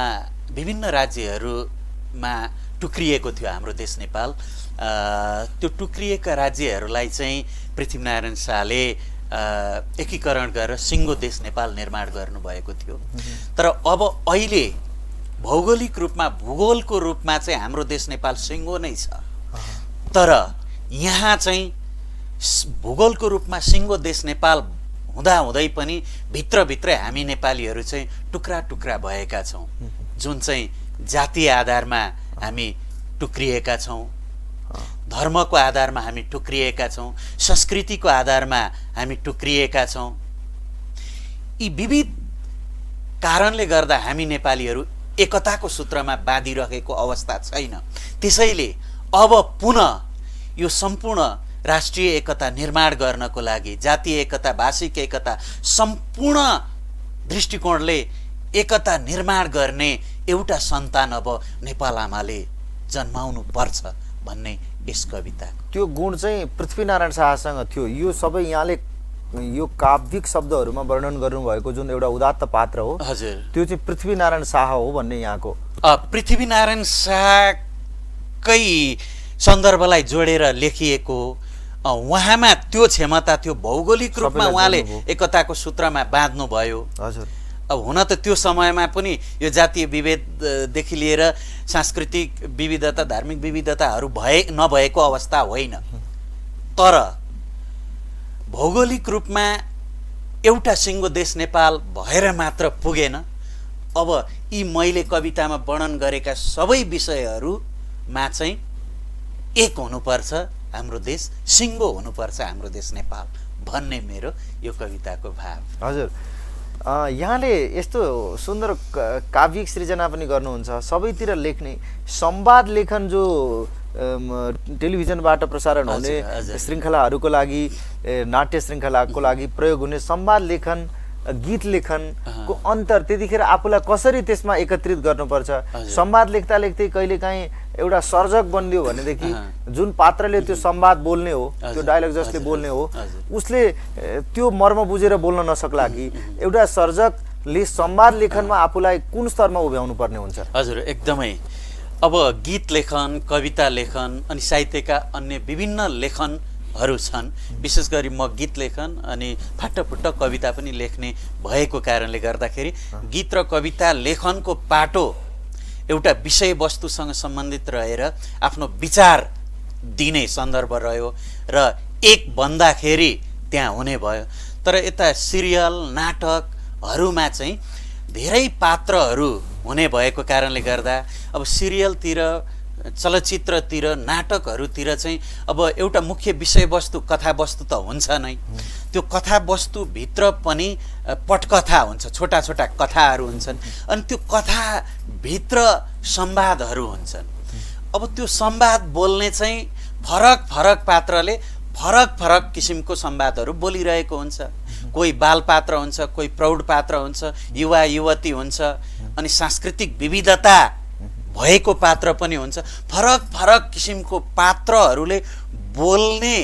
विभिन्न राज्यहरूमा टुक्रिएको थियो हाम्रो देश नेपाल। त्यो टुक्रिएका राज्यहरूलाई चाहिँ पृथ्वीनारायण शाहले एकीकरण गरेर सिङ्गो देश नेपाल निर्माण गर्नुभएको थियो। तर अब अहिले भौगोलिक रूपमा, भूगोलको रूपमा चाहिँ हाम्रो देश नेपाल सिङ्गो नै छ। तर यहाँ चाहिँ भूगोलको रूपमा सिङ्गो देश नेपाल हुँदाहुँदै पनि भित्रभित्रै हामी नेपालीहरू चाहिँ टुक्रा टुक्रा भएका छौँ। जुन चाहिँ जातीय आधारमा हामी टुक्रिएका छौँ, धर्मको आधारमा हामी टुक्रिएका छौँ, संस्कृतिको आधारमा हामी टुक्रिएका छौँ। यी विविध कारणले गर्दा हामी नेपालीहरू एकताको सूत्रमा बाँधिरहेको अवस्था छैन। त्यसैले अब पुनः यो सम्पूर्ण राष्ट्रिय एकता निर्माण गर्नको लागि, जातीय एकता, भाषिक एकता, सम्पूर्ण दृष्टिकोणले एकता निर्माण गर्ने एउटा सन्तान अब नेपाल आमाले जन्माउनु पर्छ भन्ने यस कविता। त्यो गुण चाहिँ पृथ्वीनारायण शाहसँग थियो। यो सबै यहाँले यो काव्यिक शब्दहरूमा वर्णन गर्नुभएको जुन एउटा उदात्त पात्र हो, हजुर, त्यो चाहिँ पृथ्वीनारायण शाह हो भन्ने यहाँको। पृथ्वीनारायण शाहकै सन्दर्भलाई जोडेर लेखिएको। उहाँमा त्यो क्षमता थियो, भौगोलिक रूपमा उहाँले एकताको सूत्रमा बाँध्नुभयो। हजुर, अब हुन त त्यो समयमा पनि यो जातीय विभेददेखि लिएर सांस्कृतिक विविधता, धार्मिक विविधताहरू नभएको अवस्था होइन। तर भौगोलिक रूपमा एउटा सिङ्गो देश नेपाल भएर मात्र पुगेन। अब यी मैले कवितामा वर्णन गरेका सबै विषयहरूमा चाहिँ एक हुनुपर्छ हाम्रो देश, सिङ्गो हुनुपर्छ हाम्रो देश नेपाल भन्ने मेरो यो कविताको भाव। हजुर, यहाँले यस्तो सुन्दर काव्यिक सृजना पनि गर्नुहुन्छ, सबैतिर लेख्ने संवाद लेखन जो टेलिभिजनबाट प्रसारण हुने श्रृङ्खलाहरूको लागि, नाट्य श्रृङ्खलाको लागि प्रयोग हुने संवाद लेखन, गीत लेखनको अन्तर त्यतिखेर आफूलाई कसरी त्यसमा एकत्रित गर्नुपर्छ। संवाद लेख्दा लेख्दै कहिलेकाहीँ एउटा सर्जक बनिदियो भनेदेखि जुन पात्रले त्यो संवाद बोल्ने हो, त्यो डायलग जसले बोल्ने हो, उसले त्यो मर्म बुझेर बोल्न नसक्ला कि एउटा सर्जकले संवाद लेखनमा आफूलाई कुन स्तरमा उभ्याउनु पर्ने हुन्छ? हजुर, एकदमै। अब गीत लेखन, कविता लेखन अनि साहित्यका अन्य विभिन्न लेखनहरू छन्। विशेष गरी म गीत लेखन अनि फाटफुट्ट कविता पनि लेख्ने भएको कारणले गर्दाखेरि गीत र कविता लेखनको पाटो एउटा विषयवस्तुसँग सम्बन्धित रहेर आफ्नो विचार दिने सन्दर्भ रह्यो र एक भन्दाखेरि त्यहाँ हुने भयो। तर यता सिरियल नाटकहरूमा चाहिँ धेरै पात्रहरू हुने भएको कारणले गर्दा अब सिरियलतिर चलचित्रतिर नाटकहरूतिर चाहिँ अब एउटा मुख्य विषयवस्तु कथावस्तु त हुन्छ नै, त्यो कथावस्तुभित्र पनि पटकथा हुन्छ, छोटा छोटा कथाहरू हुन्छन्, अनि त्यो कथाभित्र संवादहरू हुन्छन्। अब त्यो संवाद बोल्ने चाहिँ फरक फरक पात्रले फरक फरक किसिमको संवादहरू बोलिरहेको हुन्छ। कोही बाल पात्र हुन्छ, कोही प्रौढ पात्र हुन्छ, युवा युवती हुन्छ, अनि सांस्कृतिक विविधता भएको पात्र पनि हुन्छ। फरक फरक किसिमको पात्रहरूले बोल्ने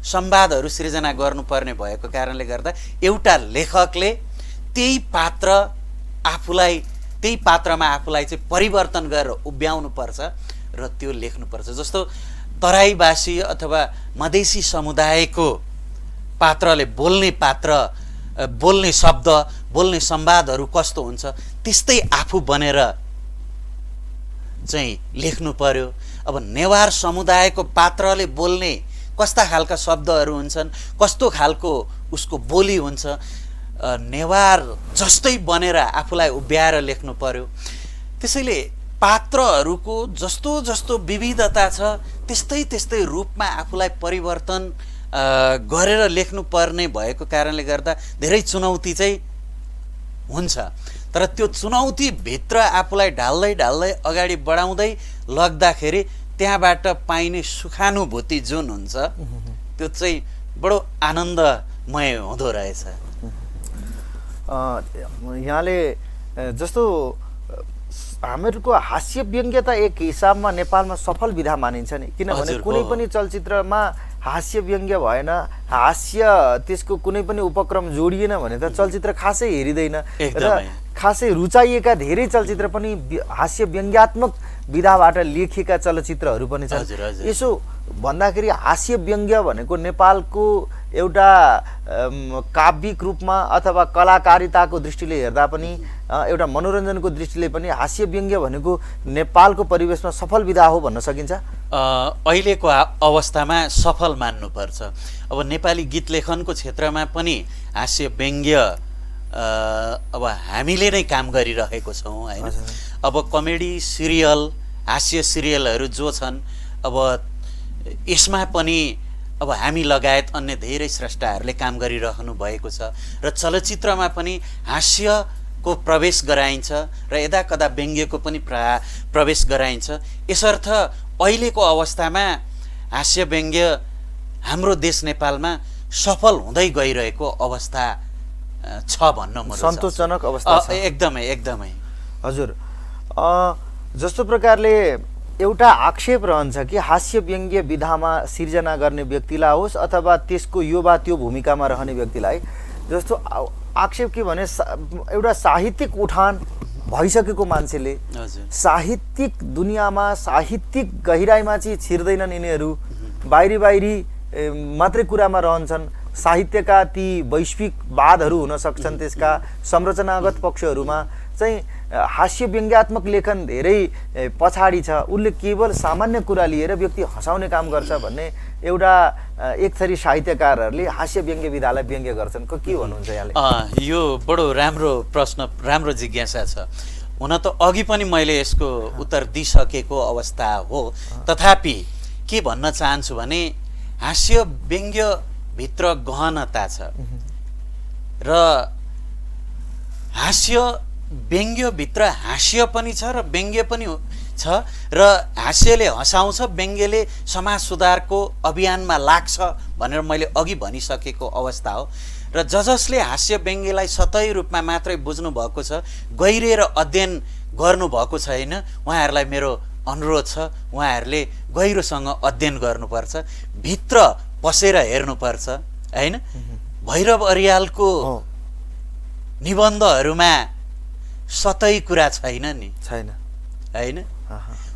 संवादहरू सृजना गर्नुपर्ने भएको कारणले गर्दा एउटा लेखकले त्यही पात्रमा आफूलाई चाहिँ परिवर्तन गरेर उभ्याउनुपर्छ र त्यो लेख्नुपर्छ। जस्तो तराईवासी अथवा मधेसी समुदायको पात्रले बोल्ने शब्द, बोल्ने संवादहरू कस्तो हुन्छ, त्यस्तै आफू बनेर चाहिँ लेख्नु पर्यो। अब नेवार समुदायको पात्रले बोल्ने कस्ता खालका शब्दहरू हुन्छन्, कस्तो खालको उसको बोली हुन्छ, नेवार जस्तै बनेर आफूलाई उभ्याएर लेख्नु पर्यो। त्यसैले पात्रहरूको जस्तो जस्तो विविधता छ त्यस्तै त्यस्तै रूपमा आफूलाई परिवर्तन गरेर लेख्नुपर्ने भएको कारणले गर्दा धेरै चुनौती चाहिँ हुन्छ। तर त्यो चुनौतीभित्र आफूलाई ढाल्दै ढाल्दै अगाडि बढाउँदै लग्दाखेरि त्यहाँबाट पाइने सुखानुभूति जुन हुन्छ त्यो चाहिँ बडो आनन्दमय हुँदो रहेछ। यहाँले जस्तो हामीहरूको हास्य व्यङ्ग्य त एक हिसाबमा नेपालमा सफल विधा मानिन्छ नि, किनभने कुनै पनि चलचित्रमा हास्य व्यङ्ग्य भएन, हास्य त्यसको कुनै पनि उपक्रम जोडिएन भने त चलचित्र खासै हेरिँदैन र खासै रुचाइएका धेरै चलचित्र पनि हास्य व्यङ्ग्यात्मक विधाबाट लेखिएका चलचित्रहरू पनि छन्। यसो भन्दाखेरि हास्य व्यङ्ग्य भनेको नेपालको एउटा काव्यिक रूपमा अथवा कलाकारिताको दृष्टिले हेर्दा पनि एउटा मनोरञ्जनको दृष्टिले पनि हास्य व्यङ्ग्य भनेको नेपालको परिवेशमा सफल विधा हो भन्न सकिन्छ। अहिलेको अवस्थामा सफल मान्नुपर्छ। अब नेपाली गीत लेखनको क्षेत्रमा पनि हास्य व्यङ्ग्य अब हामीले नै काम गरिरहेको छौँ हैन। अब कमेडी सिरियल, हास्य सिरियलहरू जो छन्, अब यसमा पनि अब हामी लगायत अन्य धेरै स्रष्टाहरूले काम गरिरहनु भएको छ र चलचित्रमा पनि हास्यको प्रवेश गराइन्छ र यदाकदा व्यङ्ग्यको पनि प्रवेश गराइन्छ। यसर्थ अहिलेको अवस्थामा हास्य व्यङ्ग्य हाम्रो देश नेपालमा सफल हुँदै गइरहेको अवस्था छ भन्न म सन्तोषजनक अवस्था छ। एकदमै हजुर, जस्तो प्रकारले एउटा आक्षेप रहन्छ कि हास्य व्यङ्ग्य विधामा सिर्जना गर्ने व्यक्तिलाई होस् अथवा त्यसको यो वा त्यो भूमिकामा रहने व्यक्तिलाई, जस्तो आक्षेप के भने एउटा साहित्यिक उठान भइसकेको मान्छेले साहित्यिक दुनियाँमा साहित्यिक गहिराइमा चाहिँ छिर्दैनन्, यिनीहरू बाहिरी मात्रै कुरामा रहन्छन्। साहित्यका ती वैश्विक वादहरू हुन सक्छन्, त्यसका संरचनागत पक्षहरूमा चाहिँ हास्य व्यङ्ग्यात्मक लेखन धेरै पछाडि छ। उसले केवल सामान्य कुरा लिएर व्यक्ति हँसाउने काम गर्छ भन्ने एउटा एक थरी साहित्यकारहरूले हास्य व्यङ्ग्य विधालाई व्यङ्ग्य गर्छन्। के भन्नुहुन्छ यहाँले? यो बडो राम्रो प्रश्न, राम्रो जिज्ञासा छ। हुन त अघि पनि मैले यसको उत्तर दिइसकेको अवस्था हो, तथापि के भन्न चाहन्छु भने हास्य व्यङ्ग्यभित्र गहनता छ र हास्य व्यङ्ग्यभित्र हास्य पनि छ र व्यङ्ग्य पनि छ र हास्यले हँसाउँछ, व्यङ्ग्यले समाज सुधारको अभियानमा लाग्छ भनेर मैले अघि भनिसकेको अवस्था हो। र जसले हास्य व्यङ्ग्यलाई सतही रूपमा मात्रै बुझ्नु भएको छ, गहिरिएर अध्ययन गर्नुभएको छैन, उहाँहरूलाई मेरो अनुरोध छ, उहाँहरूले गहिरोसँग अध्ययन गर्नुपर्छ, भित्र पसेर हेर्नुपर्छ हैन। भैरव अर्यालको निबन्धहरूमा सतही कुरा छैन हैन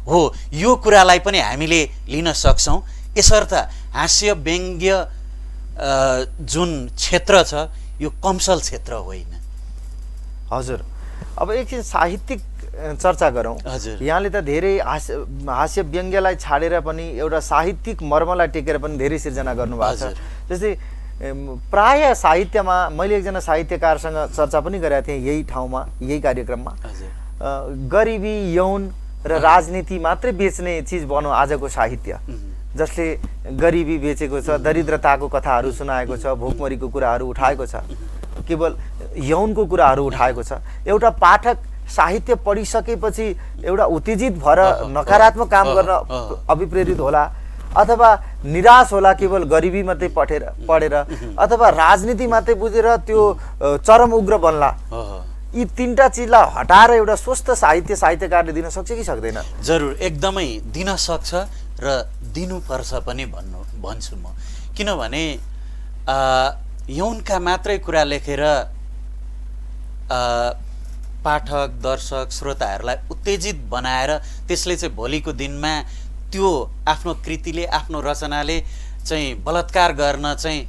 हो। यो कुरालाई पनि हामीले लिन सक्छौँ। यसर्थ हास्य व्यङ्ग्य जुन क्षेत्र छ यो कमसल क्षेत्र होइन। हजुर, अब एकछिन साहित्यिक चर्चा गरौँ। हजुर, यहाँले त धेरै हास्य व्यङ्ग्यलाई छाडेर पनि एउटा साहित्यिक मर्मलाई टेकेर पनि धेरै सिर्जना गर्नुभएको छ। जस्तै प्राय साहित्यमा मैले एकजना साहित्यकारसँग चर्चा पनि गरेको थिएँ यही ठाउँमा, यही कार्यक्रममा। गरिबी, यौन र राजनीति मात्रै बेच्ने चिज बन्यो आजको साहित्य, जसले गरिबी बेचेको छ, दरिद्रताको कथाहरू सुनाएको छ, भोकमरीको कुराहरू उठाएको छ, केवल यौनको कुराहरू उठाएको छ। एउटा पाठक साहित्य पढिसकेपछि एउटा उत्तेजित भएर नकारात्मक काम गर्न अभिप्रेरित होला, अथवा निराश होला केवल गरिबी मात्रै पढेर, अथवा राजनीति मात्रै बुझेर त्यो चरम उग्र बन्ला। यी तीनटा चिजलाई हटाएर एउटा स्वस्थ साहित्यकारले दिन सक्छ कि सक्दैन? जरुर, एकदमै दिन सक्छ र दिनुपर्छ पनि भन्छु म। किनभने यौनका मात्रै कुरा लेखेर पाठक, दर्शक, श्रोताहरूलाई उत्तेजित बनाएर त्यसले चाहिँ भोलिको दिनमा त्यो आफ्नो कृतिले, आफ्नो रचनाले चाहिँ बलात्कार गर्न चाहिँ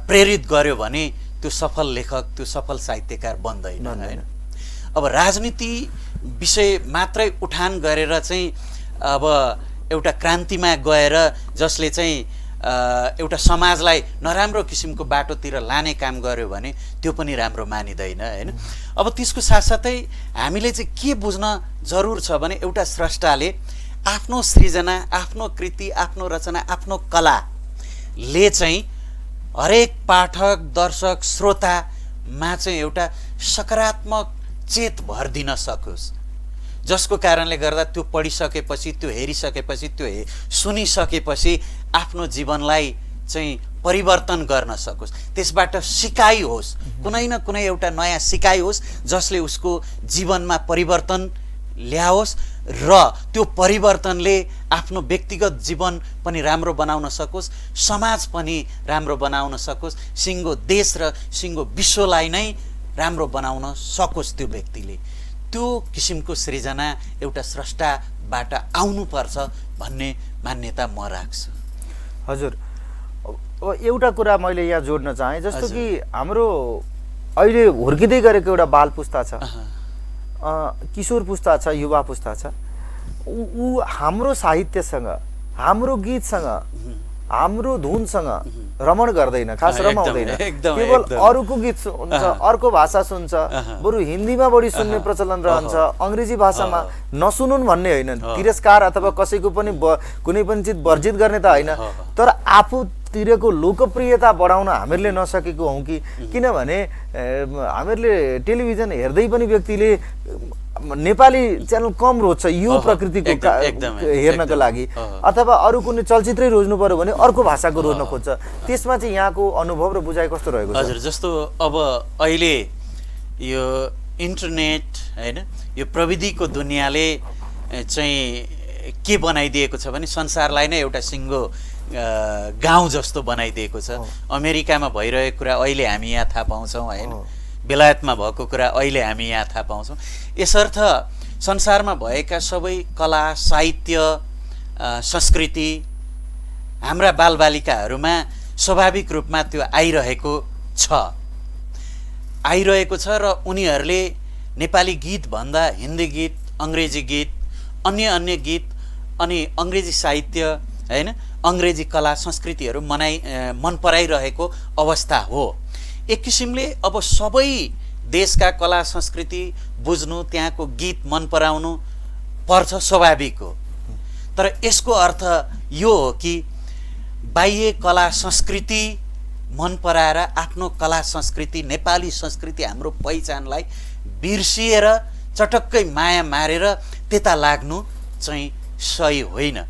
प्रेरित गर्यो भने त्यो सफल लेखक, त्यो सफल साहित्यकार बन्दैन हैन। अब राजनीति विषय मात्रै उठान गरेर चाहिँ अब एउटा क्रान्तिमा गएर जसले चाहिँ एउटा समाजलाई नराम्रो किसिमको बाटोतिर लाने काम गर्यो भने त्यो पनि राम्रो मानिँदैन हैन। अब त्यसको साथसाथै हामीले चाहिँ के बुझ्न जरुर छ भने एउटा स्रष्टाले आफ्नो सृजना, आफ्नो कृति, आफ्नो रचना, आफ्नो कलाले चाहिँ हरेक पाठक, दर्शक, श्रोतामा चाहिँ एउटा सकारात्मक चेत भर दिन सकोस्, जसको कारणले गर्दा त्यो पढिसकेपछि, त्यो हेरिसकेपछि, त्यो सुनिसकेपछि आफ्नो जीवनलाई चाहिँ परिवर्तन गर्न सकोस्, त्यसबाट सिकाइ होस्, कुनै न कुनै एउटा नयाँ सिकाइ होस् जसले उसको जीवनमा परिवर्तन ल्याओस् र त्यो परिवर्तनले आफ्नो व्यक्तिगत जीवन पनि राम्रो बनाउन सकोस्, समाज पनि राम्रो बनाउन सकोस्, सिङ्गो देश र सिङ्गो विश्वलाई नै राम्रो बनाउन सकोस् त्यो व्यक्तिले। त्यो किसिमको सृजना एउटा स्रष्टाबाट आउनुपर्छ भन्ने मान्यता म राख्छु। हजुर, एउटा कुरा मैले यहाँ जोड्न चाहेँ, जस्तो कि हाम्रो अहिले हुर्किँदै गरेको एउटा बाल पुस्ता छ, किशोर पुस्ता छ, युवा पुस्ता छ, ऊ हाम्रो साहित्यसँग, हाम्रो गीतसँग, हाम्रो धुनसँग रमण गर्दैन, खास रमाउँदैन, केवल अरूको गीत सुन्छ, अर्को भाषा सुन्छ, बरु हिन्दीमा बढी सुन्ने प्रचलन रहन्छ, अङ्ग्रेजी भाषामा नसुनुन् भन्ने होइन, तिरस्कार अथवा कसैको पनि कुनै पनि चिज वर्जित गर्ने त होइन, तर आफूतिरको लोकप्रियता बढाउन हामीहरूले नसकेको हौँ कि, किनभने हामीहरूले टेलिभिजन हेर्दै पनि व्यक्तिले नेपाली च्यानल कम रोज्छ यो प्रकृतिको हेर्नको लागि, अथवा अरू कुनै चलचित्रै रोज्नु पर्यो भने अर्को भाषाको रोज्न खोज्छ। त्यसमा चाहिँ यहाँको अनुभव र बुझाइ कस्तो रहेको छ? हजुर, जस्तो अब अहिले यो इन्टरनेट हैन, यो प्रविधिको दुनियाँले चाहिँ के बनाइदिएको छ भने संसारलाई नै एउटा सिङ्गो गाउँ जस्तो बनाइदिएको छ। अमेरिकामा भइरहेको कुरा अहिले हामी यहाँ थाहा पाउँछौँ हैन, बेलायतमा भएको कुरा अहिले हामी यहाँ थाहा पाउँछौँ। यसर्थ संसारमा भएका सबै कला, साहित्य, संस्कृति हाम्रा बालबालिकाहरूमा स्वाभाविक रूपमा त्यो आइरहेको छ र उनीहरूले नेपाली गीत भन्दा हिन्दी गीत, अङ्ग्रेजी गीत, अन्य गीत अनि अङ्ग्रेजी साहित्य हैन, अङ्ग्रेजी कला संस्कृतिहरू मन पराइरहेको अवस्था हो। एक किसिमले अब सबै देशका कला संस्कृति बुझ्नु, त्यहाँको गीत मन पराउनु पर्छ, स्वाभाविक हो। तर यसको अर्थ यो हो कि बाह्य कला संस्कृति मन पराएर आफ्नो कला संस्कृति, नेपाली संस्कृति, हाम्रो पहिचानलाई बिर्सिएर चटक्कै माया मारेर त्यता लाग्नु चाहिँ सही होइन।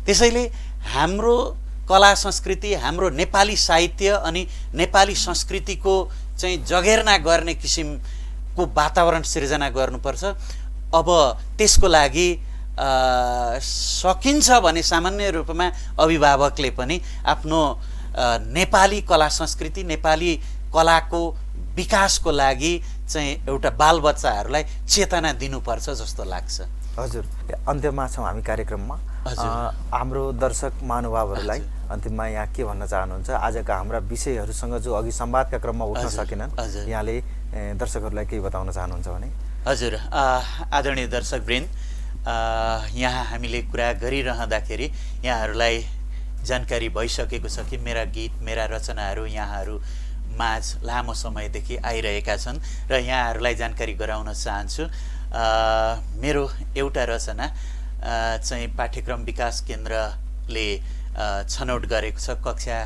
त्यसैले हाम्रो कला संस्कृति, हाम्रो नेपाली साहित्य अनि नेपाली संस्कृतिको चाहिँ जगेर्ना गर्ने किसिमको वातावरण सिर्जना गर्नुपर्छ। अब त्यसको लागि सकिन्छ भने सामान्य रूपमा अभिभावकले पनि आफ्नो नेपाली कला संस्कृति, नेपाली कलाको विकासको लागि चाहिँ एउटा बालबच्चाहरूलाई चेतना दिनुपर्छ जस्तो लाग्छ। हजुर, अन्त्यमा छौँ हामी कार्यक्रममा। हाम्रो दर्शक महानुभावहरूलाई अन्तिममा यहाँ के भन्न चाहनुहुन्छ? आजका हाम्रा विषयहरूसँग जो अघि संवादका क्रममा उठ्न सकेनन्, यहाँले दर्शकहरूलाई केही बताउन चाहनुहुन्छ भने? हजुर, आदरणीय दर्शकवृन्द, यहाँ हामीले कुरा गरिरहँदाखेरि यहाँहरूलाई जानकारी भइसकेको छ कि मेरा गीत, मेरा रचनाहरू यहाँहरू माझ लामो समयदेखि आइरहेका छन् र यहाँहरूलाई जानकारी गराउन चाहन्छु। मेरो एउटा रचना चाहिँ पाठ्यक्रम विकास केन्द्रले छनौट गरेको छ कक्षा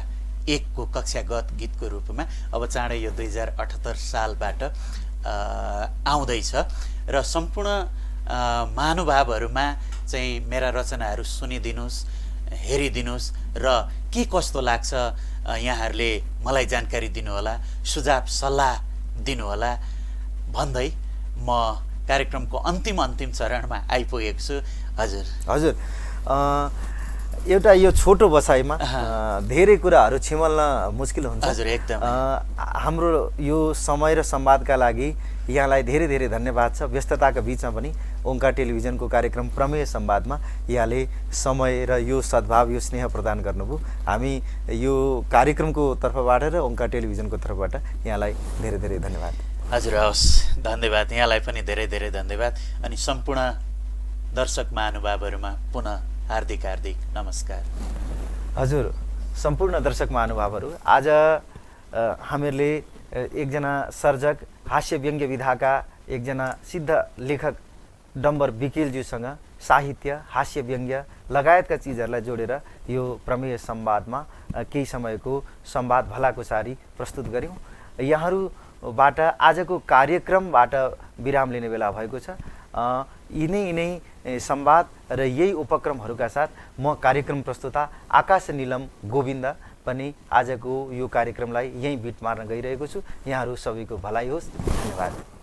1 को कक्षागत गीतको रूपमा। अब चाँडै यो 2078 सालबाट आउँदैछ र सम्पूर्ण महानुभावहरूमा चाहिँ मेरा रचनाहरू सुनिदिनुस्, हेरिदिनुस् र के कस्तो लाग्छ यहाँहरूले मलाई जानकारी दिनुहोला, सुझाव सल्लाह दिनुहोला भन्दै म कार्यक्रमको अन्तिम चरणमा आइपुगेको छु। हजुर एउटा यो छोटो बसाइमा धेरै कुराहरू छिमल्न मुस्किल हुन्छ। हजुर, एकदम। हाम्रो यो समय र संवादका लागि यहाँलाई धेरै धेरै धन्यवाद छ। व्यस्तताका बिचमा पनि ओंकार टेलिभिजनको कार्यक्रम प्रमेय संवादमा यहाँले समय र यो सद्भाव, यो स्नेह प्रदान गर्नुभयो। हामी यो कार्यक्रमको तर्फबाट र ओंकार टेलिभिजनको तर्फबाट यहाँलाई धेरै धेरै धन्यवाद। हजुर, हवस्, धन्यवाद। यहाँलाई पनि धेरै धेरै धन्यवाद। अनि सम्पूर्ण दर्शक महानुभावहरूमा पुनः हार्दिक नमस्कार। हजुर, सम्पूर्ण दर्शक महानुभावहरू, आज हामीहरूले एकजना सर्जक, हास्य व्यङ्ग्य विधाका एकजना सिद्ध लेखक डम्बर विकेलज्यूसँग साहित्य, हास्य व्यङ्ग्य लगायतका चिजहरूलाई जोडेर यो प्रमेय संवादमा केही समयको संवाद भलाकुसारी प्रस्तुत गऱ्यौँ। यहाँहरूबाट आजको कार्यक्रमबाट विराम लिने बेला भएको छ। यिनै संवाद र यही उपक्रमहरूका साथ म कार्यक्रम प्रस्तुता आकाश नीलम गोविन्द पनि आजको यो कार्यक्रमलाई यहीँ बिट मार्न गइरहेको छु। यहाँहरू सबैको भलाइ होस्। धन्यवाद।